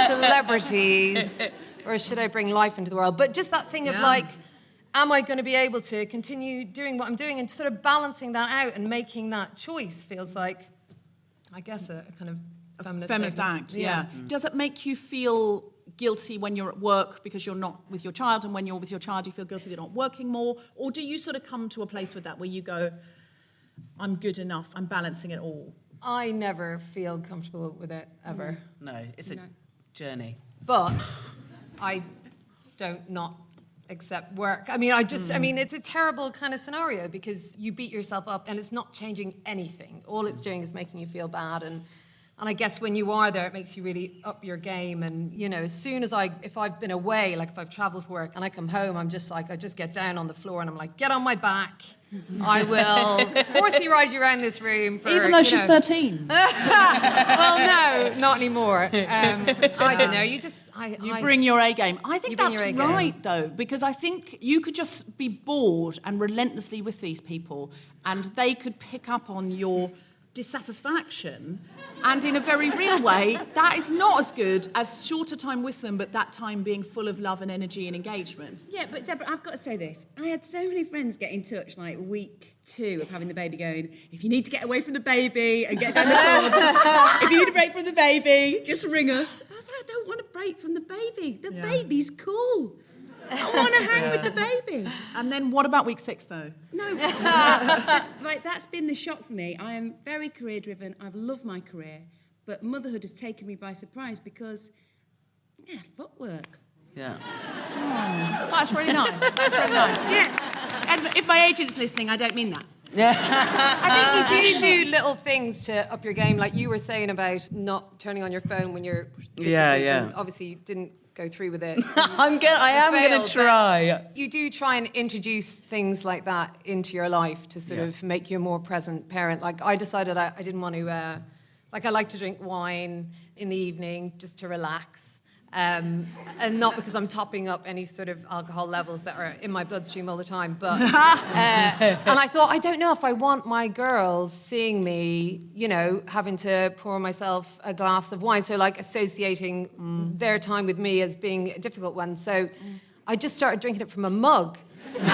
celebrities, or should I bring life into the world? But just that thing of am I going to be able to continue doing what I'm doing, and sort of balancing that out and making that choice feels like, I guess, a kind of feminist act, yeah. Does it make you feel guilty when you're at work because you're not with your child, and when you're with your child you feel guilty that you're not working more? Or do you sort of come to a place with that where you go, I'm good enough, I'm balancing it all? I never feel comfortable with it, ever. No, it's a journey. But I don't not accept work. I mean, it's a terrible kind of scenario, because you beat yourself up and it's not changing anything. All it's doing is making you feel bad. And I guess when you are there, it makes you really up your game. And, as soon as if I've been away, like if I've traveled for work and I come home, I'm just like, I just get down on the floor and I'm like, get on my back. I will horsey ride you around this room for... Even though she's 13. Well, no, not anymore. I don't know, you just... You bring your A game. I think that's right, though, because I think you could just be bored and relentlessly with these people, and they could pick up on your dissatisfaction, and in a very real way, that is not as good as shorter time with them, but that time being full of love and energy and engagement. Yeah, but Deborah, I've got to say this. I had so many friends get in touch, week 2 of having the baby, going, if you need to get away from the baby and get down the pub, if you need a break from the baby, just ring us. I was like, I don't want a break from the baby. The baby's cool. I want to hang with the baby. And then what about week 6, though? No. That's been the shock for me. I am very career-driven. I've loved my career. But motherhood has taken me by surprise because, footwork. Yeah. That's really nice. That's really nice. Yeah. And if my agent's listening, I don't mean that. Yeah. I think you do little things to up your game, like you were saying about not turning on your phone when you're kids asleep. And obviously you didn't go through with it. I am going to try. You do try and introduce things like that into your life to sort of make you a more present parent. Like I decided I didn't want to, I like to drink wine in the evening just to relax. And not because I'm topping up any sort of alcohol levels that are in my bloodstream all the time, but and I thought, I don't know if I want my girls seeing me, you know, having to pour myself a glass of wine, so like associating their time with me as being a difficult one. So I just started drinking it from a mug, and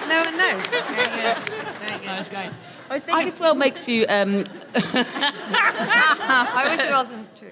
no one knows. That's great. I think as well makes you. I wish it wasn't true.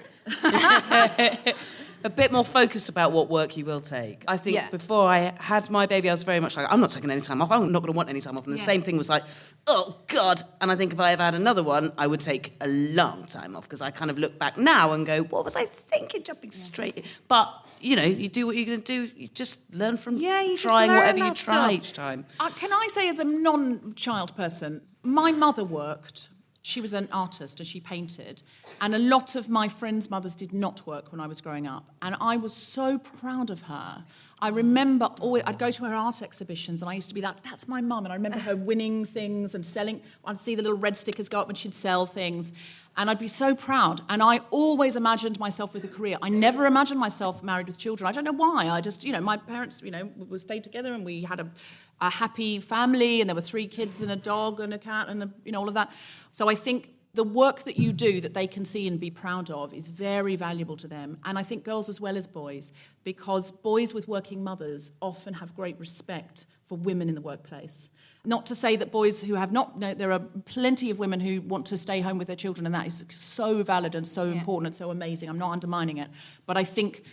A bit more focused about what work you will take. I think before I had my baby, I was very much like, I'm not taking any time off. I'm not going to want any time off. And the same thing was like, oh, God. And I think if I ever had another one, I would take a long time off because I kind of look back now and go, what was I thinking, jumping straight in? But, you know, you do what you're going to do. You just learn from trying whatever you try each time. Can I say, as a non-child person, my mother worked. She was an artist and she painted. And a lot of my friends' mothers did not work when I was growing up. And I was so proud of her. I remember I'd go to her art exhibitions and I used to be like, that's my mum. And I remember her winning things and selling. I'd see the little red stickers go up when she'd sell things. And I'd be so proud. And I always imagined myself with a career. I never imagined myself married with children. I don't know why. I just, you know, my parents, you know, we stayed together and we had a happy family, and there were 3 kids and a dog and a cat and you know, all of that. So I think the work that you do that they can see and be proud of is very valuable to them. And I think girls as well as boys, because boys with working mothers often have great respect for women in the workplace. Not to say that boys who have not, no, there are plenty of women who want to stay home with their children, and that is so valid and so important and so amazing. I'm not undermining it. But I think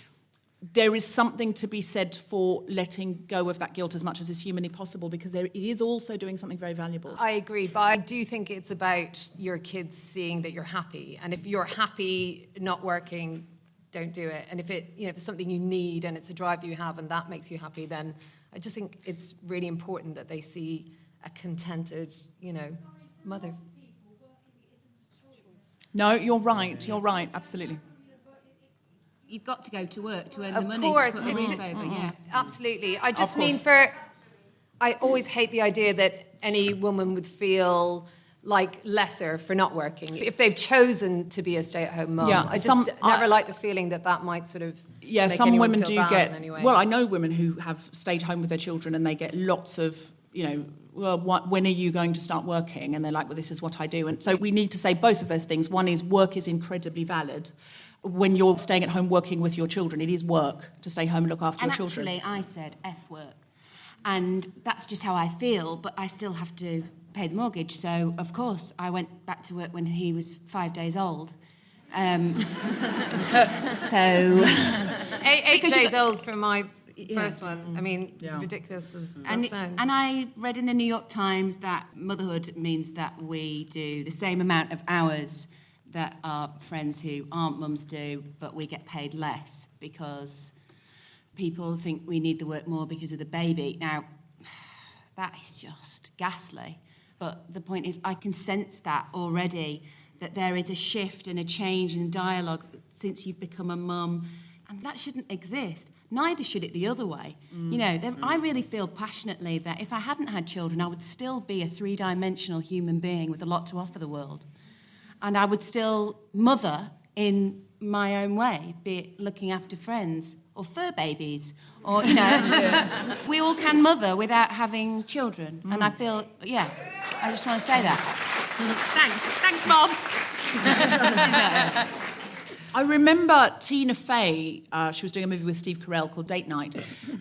there is something to be said for letting go of that guilt as much as is humanly possible, because it is also doing something very valuable. I agree, but I do think it's about your kids seeing that you're happy. And if you're happy not working, don't do it. And if if it's something you need and it's a drive you have and that makes you happy, then I just think it's really important that they see a contented, mother. No, you're right. You're right. Absolutely. You've got to go to work to earn Of the money course, to put a roof over, absolutely. I just Of mean course. I always hate the idea that any woman would feel like lesser for not working if they've chosen to be a stay-at-home mum. Yeah, I just never like the feeling that might sort of make some anyone women feel do bad get. in any way. Well, I know women who have stayed home with their children and they get lots of, when are you going to start working? And they're like, well, this is what I do. And so we need to say both of those things. One is work is incredibly valid. When you're staying at home working with your children, it is work to stay home and look after your children. And actually, I said F work. And that's just how I feel, but I still have to pay the mortgage. So, of course, I went back to work when he was 5 days old. So... eight days old for my first one. I mean, it's ridiculous as that sounds. And I read in the New York Times that motherhood means that we do the same amount of hours that our friends who aren't mums do, but we get paid less because people think we need the work more because of the baby. Now, that is just ghastly. But the point is, I can sense that already, that there is a shift and a change in dialogue since you've become a mum, and that shouldn't exist. Neither should it the other way. I really feel passionately that if I hadn't had children, I would still be a 3-dimensional human being with a lot to offer the world. And I would still mother in my own way, be it looking after friends or fur babies or, we all can mother without having children. And I feel, I just want to say that. Thanks, Mom. I remember Tina Fey, she was doing a movie with Steve Carell called Date Night,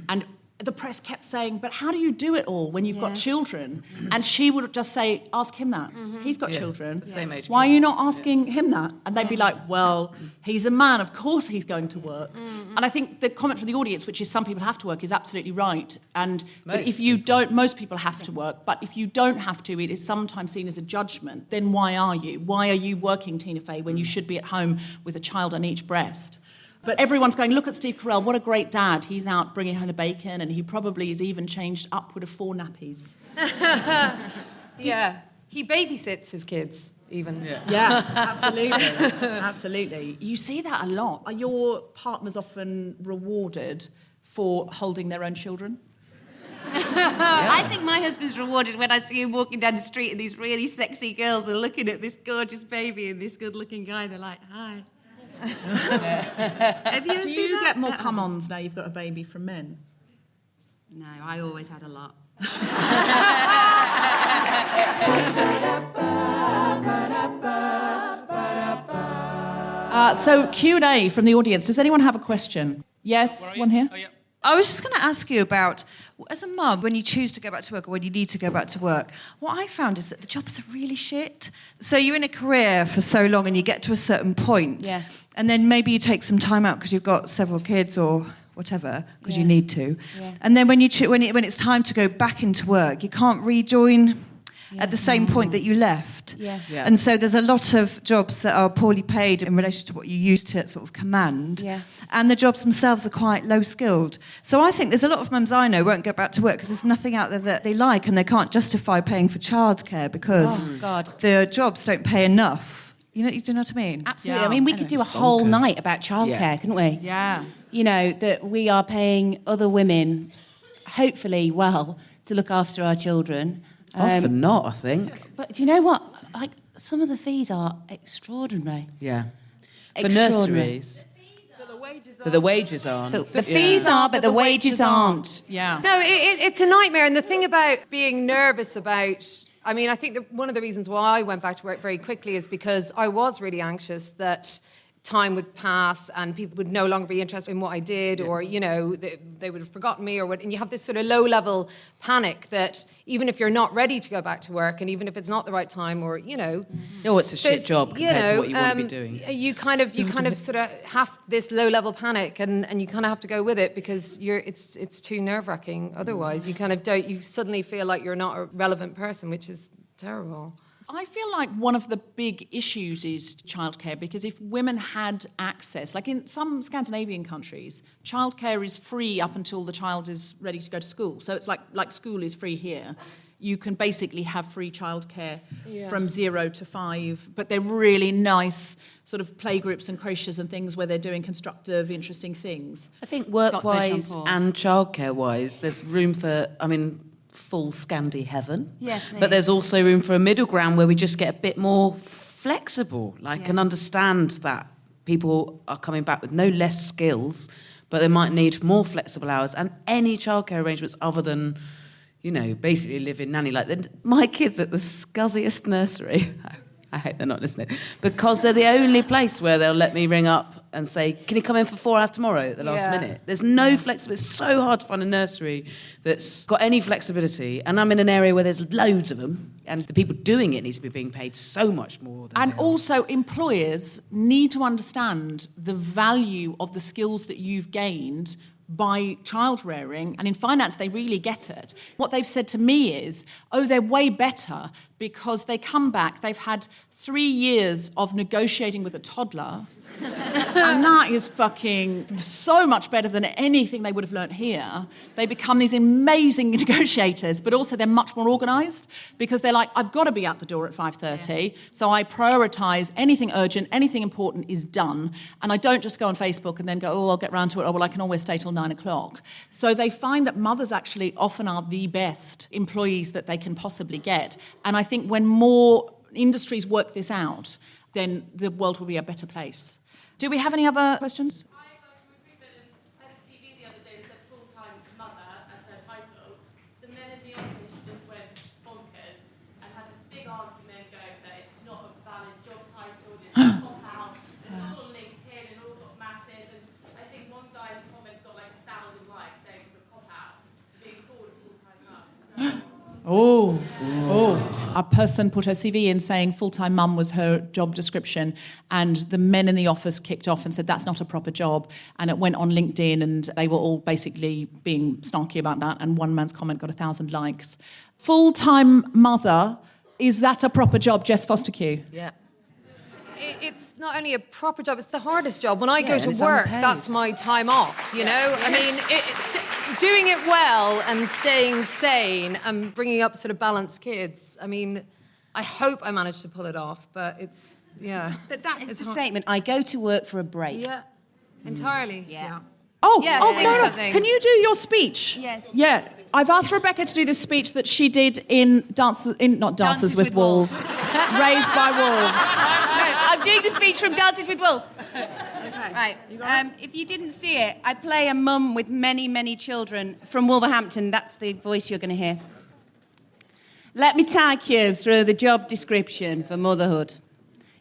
and the press kept saying, but how do you do it all when you've got children? And she would just say, ask him that. He's got children. The same age. Why are you not asking him that? And they'd be like, well, he's a man, of course he's going to work. And I think the comment from the audience, which is some people have to work, is absolutely right. And but if you don't, most people have to work, but if you don't have to, it is sometimes seen as a judgment. Then why are you? Why are you working, Tina Fey, when you should be at home with a child on each breast? But everyone's going, look at Steve Carell, what a great dad. He's out bringing home the bacon, and he probably has even changed upward of 4 nappies. He babysits his kids. even. Yeah, absolutely. Absolutely. You see that a lot. Are your partners often rewarded for holding their own children? I think my husband's rewarded when I see him walking down the street and these really sexy girls are looking at this gorgeous baby and this good-looking guy. They're like, hi. Have you ever Do seen you that? get more come-ons now you've got a baby from men? No, I always had a lot. So Q&A from the audience. Does anyone have a question? Yes, one here. Oh, yeah. I was just going to ask you about, as a mum, when you choose to go back to work or when you need to go back to work, what I found is that the jobs are really shit. So you're in a career for so long and you get to a certain point, Yeah. and then maybe you take some time out because you've got several kids or whatever, because you need to. Yeah. And then when it's time to go back into work, you can't rejoin at the same point that you left. Yeah. Yeah. And so there's a lot of jobs that are poorly paid in relation to what you used to sort of command. Yeah. And the jobs themselves are quite low skilled. So I think there's a lot of mums I know won't go back to work because there's nothing out there that they like and they can't justify paying for childcare because the jobs don't pay enough. You know what I mean? Absolutely. I mean, we could do a whole night about childcare, couldn't we? Yeah. You know, that we are paying other women, hopefully well, to look after our children. Often not, I think. But do you know what? Like, some of the fees are extraordinary. Yeah. For Extraordinary. nurseries. But the wages aren't. The fees are, but the wages aren't. Yeah. No, it's a nightmare. And the thing about being nervous about, I mean, I think that one of the reasons why I went back to work very quickly is because I was really anxious that time would pass and people would no longer be interested in what I did, or, you know, they would have forgotten me, or what. And you have this sort of low-level panic that even if you're not ready to go back to work, and even if it's not the right time, or, you know... Oh, it's a shit there's- job compared to what you want to be doing. You kind of sort of have this low-level panic, and you kind of have to go with it because it's too nerve-wracking. Otherwise, you kind of don't... You suddenly feel like you're not a relevant person, which is terrible. I feel like one of the big issues is childcare, because if women had access, like in some Scandinavian countries, childcare is free up until the child is ready to go to school. So it's like school is free here. You can basically have free childcare from 0 to 5, but they're really nice sort of playgroups and creches and things where they're doing constructive, interesting things. I think work-wise Jean-Paul. and childcare-wise, there's room for, I mean, full Scandi heaven. Yeah. But there's also room for a middle ground where we just get a bit more flexible, and understand that people are coming back with no less skills, but they might need more flexible hours and any childcare arrangements other than, you know, basically live-in nanny. Like my kids at the scuzziest nursery. I hope they're not listening, because they're the only place where they'll let me ring up and say, can you come in for 4 hours tomorrow at the last minute? There's no flexibility. It's so hard to find a nursery that's got any flexibility. And I'm in an area where there's loads of them, and the people doing it need to be being paid so much more. And also, employers need to understand the value of the skills that you've gained by child rearing, and in finance they really get it. What they've said to me is, they're way better because they come back, they've had 3 years of negotiating with a toddler, and that is fucking so much better than anything they would have learnt here. They become these amazing negotiators, but also they're much more organised because they're like, I've got to be out the door at 5:30, so I prioritise anything urgent, anything important is done, and I don't just go on Facebook and then go, I'll get round to it, well, I can always stay till 9 o'clock. So they find that mothers actually often are the best employees that they can possibly get, and I think when more industries work this out, then the world will be a better place. Do we have any other questions? I worked in recruitment and had a CV the other day that said full-time mother as her title. The men in the office just went bonkers and had this big argument going that it's not a valid job title, it's a cop-out, and it's all on LinkedIn and all got massive. And I think one guy's comment got like 1,000 likes saying it was a cop-out, being called a full-time mum. A person put her CV in saying full-time mum was her job description, and the men in the office kicked off and said that's not a proper job, and it went on LinkedIn and they were all basically being snarky about that, and one man's comment got 1,000 likes. Full-time mother, is that a proper job, Jess Fostekew? Yeah. It's not only a proper job, it's the hardest job. When I go and to it's work, unpaid. that's my time off, you know? I mean, it's doing it well and staying sane and bringing up sort of balanced kids. I mean, I hope I managed to pull it off, but it's, yeah. But that is It's the hard. statement. I go to work for a break. Yeah, entirely. Yeah. Oh, Yeah, oh say no, no. something. Can you do your speech? Yes. Yeah. I've asked Rebekah to do the speech that she did in Dances with Wolves, Raised by Wolves. No, I'm doing the speech from Dances with Wolves. Okay. Right. If you didn't see it, I play a mum with many, many children from Wolverhampton. That's the voice you're going to hear. Let me take you through the job description for motherhood.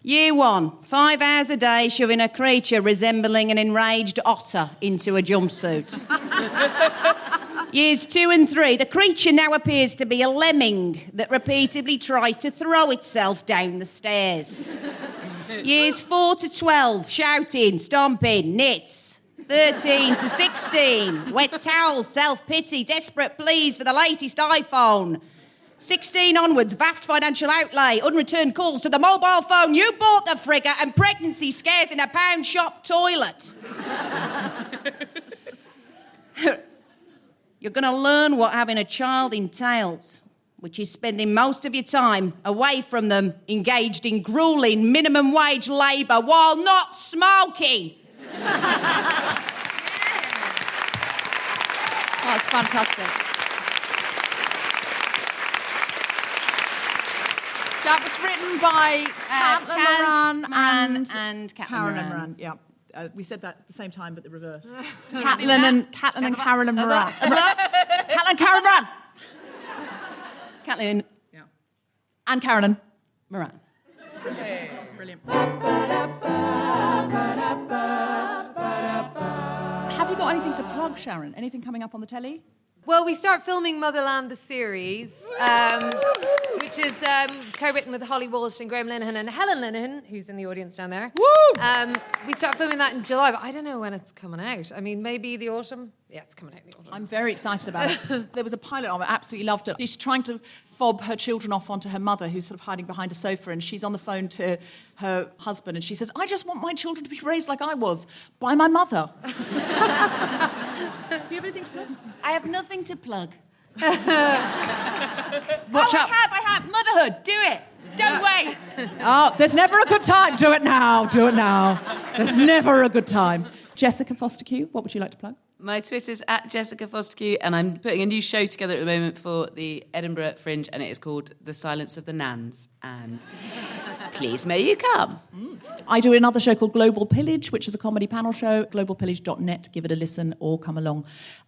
Year 1, 5 hours a day shoving a creature resembling an enraged otter into a jumpsuit. Years 2 and 3, the creature now appears to be a lemming that repeatedly tries to throw itself down the stairs. Years 4 to 12, shouting, stomping, knits. 13 to 16, wet towels, self-pity, desperate pleas for the latest iPhone. 16 onwards, vast financial outlay, unreturned calls to the mobile phone you bought the frigger, and pregnancy scares in a pound shop toilet. You're going to learn what having a child entails, which is spending most of your time away from them, engaged in grueling minimum wage labour while not smoking. That's fantastic. That was written by Caitlin Moran and Carolyn Moran. Yeah. We said that at the same time, but the reverse. Caitlin and Carolyn Moran. Caitlin and Carolyn Moran. Caitlin And Carolyn Moran. Brilliant. Have you got anything to plug, Sharon? Anything coming up on the telly? Well, we start filming Motherland, the series, which is co-written with Holly Walsh and Graham Linehan and Helen Linehan, who's in the audience down there. Woo! We start filming that in July, but I don't know when it's coming out. I mean, maybe the autumn? Yeah, it's coming out in the autumn. I'm very excited about it. There was a pilot of it, I absolutely loved it. She's trying to fob her children off onto her mother, who's sort of hiding behind a sofa, and she's on the phone to her husband, and she says, I just want my children to be raised like I was, by my mother. Do you have anything to plug? I have nothing to plug. Watch out. I have. Motherhood. Do it. Don't wait. Oh, there's never a good time. Do it now. Do it now. There's never a good time. Jessica Fostekew, what would you like to plug? My Twitter's at Jessica Fostekew, and I'm putting a new show together at the moment for the Edinburgh Fringe, and it is called The Silence of the Nans. And please may you come. I do another show called Global Pillage, which is a comedy panel show, globalpillage.net. Give it a listen or come along.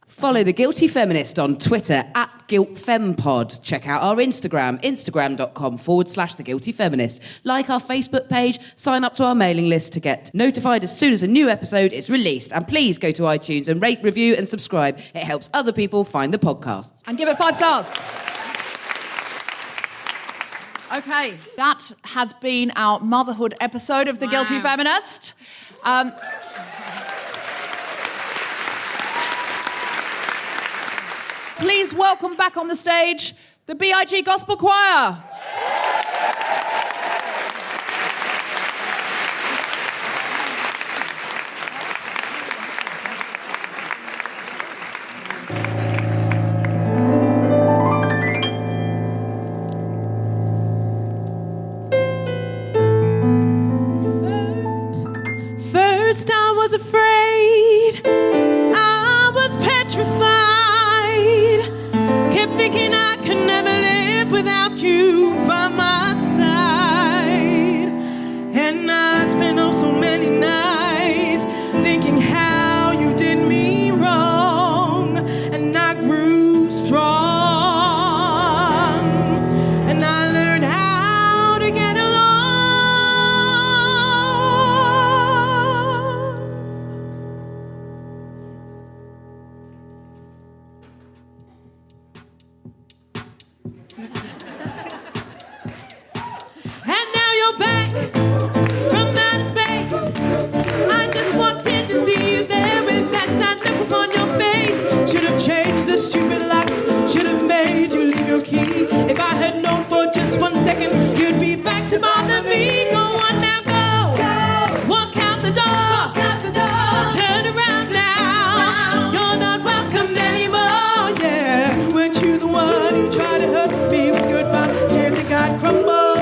Follow The Guilty Feminist on Twitter at GuiltFemPod. Check out our Instagram, instagram.com/The Guilty Feminist. Like our Facebook page, sign up to our mailing list to get notified as soon as a new episode is released. And please go to iTunes and rate, review and subscribe. It helps other people find the podcast. And give it 5 stars. Okay, that has been our motherhood episode of The Guilty Feminist. Please welcome back on the stage the BIG Gospel Choir. First I was afraid, I was petrified. Kept thinking I could never live without you by my side. And I spent oh so many nights thinking how you did me wrong. And I grew strong. And I learned how to get along. And now you're back from outer space. I just wanted to see you there with that sad look upon your face. Should have changed the stupid locks. Should have made you leave your key. If I had known for just 1 second you'd be back to bother me. Go on now, go. Walk out the door. Turn around now. You're not welcome anymore. Yeah, weren't you the one who tried to hurt me with goodbye? Do you think I'd crumble?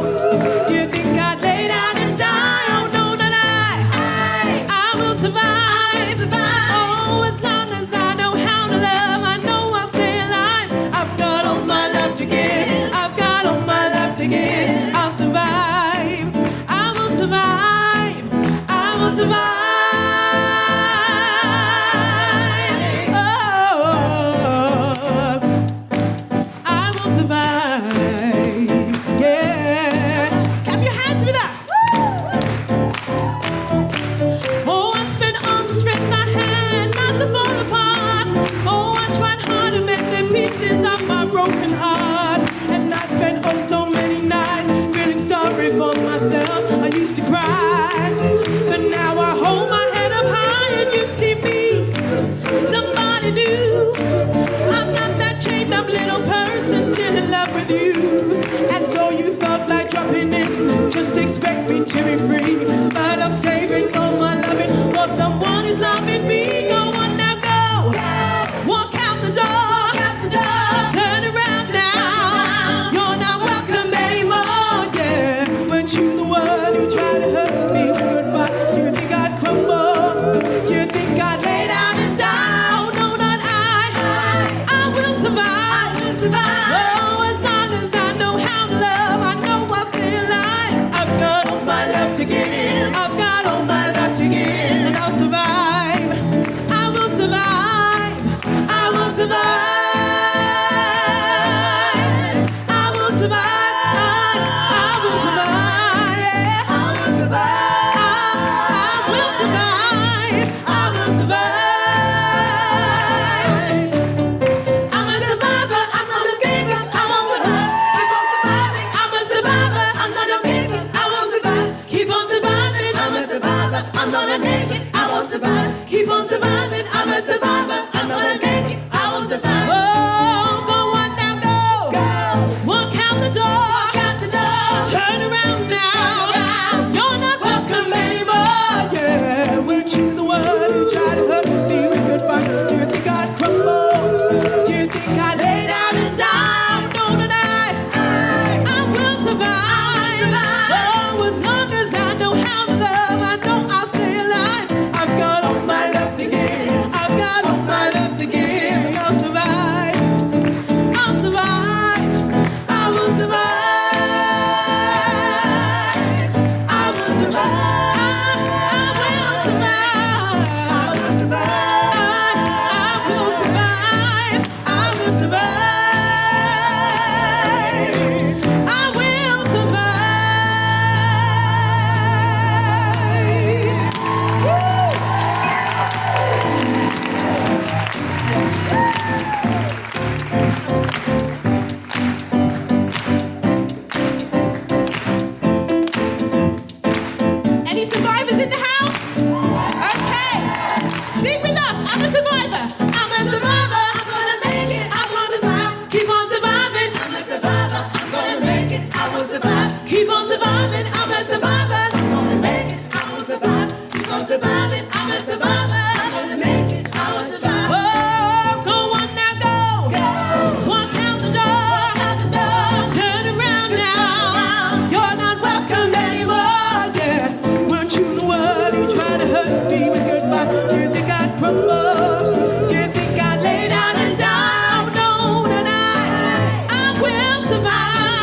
Oh, as long as I know how to love, I know I'll stay alive. I've got all my love to give. I've got all my love to give. And I'll survive. I will survive. I will survive. I will survive. I will survive. Yeah. I will survive. I will survive. I will survive. I'm a survivor. I'm not a victim. I will survive. Keep on surviving. I'm a survivor. I'm not a victim. I will survive. Keep on surviving. I'm a survivor. I'm not a victim. I will survive. Keep on surviving. I'm a survivor. I'm not a victim. I will survive. Oh, go on now, go. Walk out the door. Walk out the door. Turn around now. You're not welcome anymore. Yeah, weren't you the one who tried to hurt me with goodbye? Do you think I'd crumble? Do you think I'd lay down and die? No, tonight I will survive. Oh, as long as I know how to love, I know I'll stay alive. I've got all my love to give. I've got all my love to give. I'll survive. I'll survive. I will survive. I will survive. I will survive. I will survive. I will survive. I will survive. I will survive. Any survivors in the house? Okay. Sing with us. I'm a survivor. I'm a survivor. I'm gonna make it. I will survive. Keep on surviving. I'm a survivor. I'm gonna make it. I will survive. Keep on surviving. I'm a survivor. I'm gonna make it. I will survive. Keep on surviving. I'm a survivor. I'm gonna make it. I will survive. Oh, go on now, go. Walk out the door. Walk out the door. Turn around now. You're not welcome anymore. Yeah, weren't you the one who tried to hurt me with goodbye? Do you think I'd crumble? Do you think I'd lay down and die? No, tonight I will survive.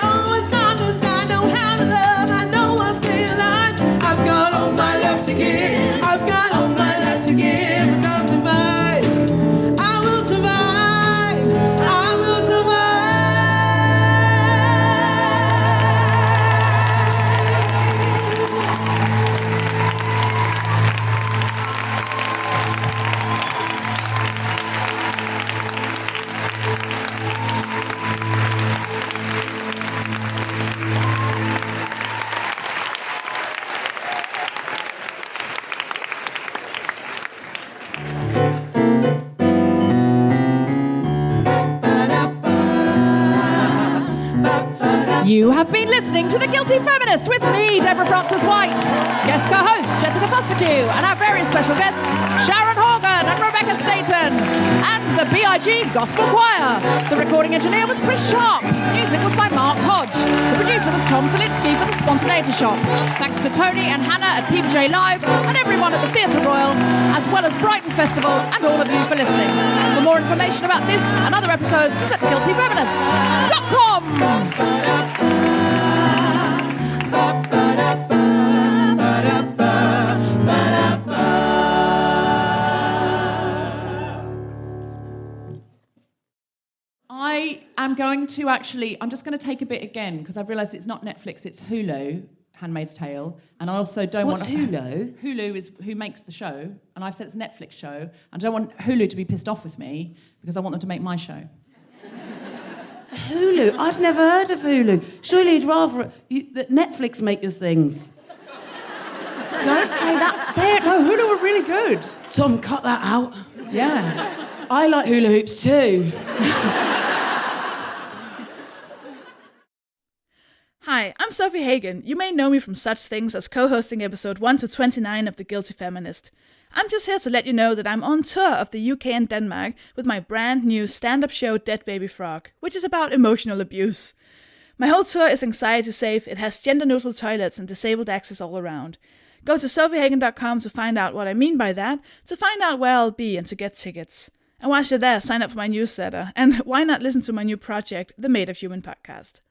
Oh, as long as I know how to love, I know I'll stay alive. I've got all my love to give. I've got all my love to give. And I'll survive. I will survive. I will survive. You have been listening to The Guilty Feminist with me, Deborah Frances-White, guest co-host Jessica Fostekew, and our very special guests Sharon Horgan and Rebekah Staton, and the BIG Gospel Choir. The recording engineer was Chris Sharp. Music was by Mark Hodge. The producer was Tom Zelinsky for The Spontaneity Shop. Thanks to Tony and Hannah at PBJ Live and everyone at the Theatre Royal, as well as Brighton Festival, and all of you for listening. For more information about this and other episodes, visit guiltyfeminist.com. I'm just going to take a bit again because I've realised it's not Netflix, it's Hulu, Handmaid's Tale, and I also don't What's want... Hulu? Hulu is who makes the show, and I've said it's a Netflix show, and I don't want Hulu to be pissed off with me because I want them to make my show. Hulu? I've never heard of Hulu. Surely you'd rather that Netflix make the things. Don't say that. No, Hulu are really good. Tom, cut that out. Yeah. I like hula hoops too. Hi, I'm Sophie Hagen. You may know me from such things as co-hosting episode 1 to 29 of The Guilty Feminist. I'm just here to let you know that I'm on tour of the UK and Denmark with my brand new stand-up show Dead Baby Frog, which is about emotional abuse. My whole tour is anxiety safe, it has gender-neutral toilets and disabled access all around. Go to sophiehagen.com to find out what I mean by that, to find out where I'll be and to get tickets. And whilst you're there, sign up for my newsletter. And why not listen to my new project, the Made of Human podcast?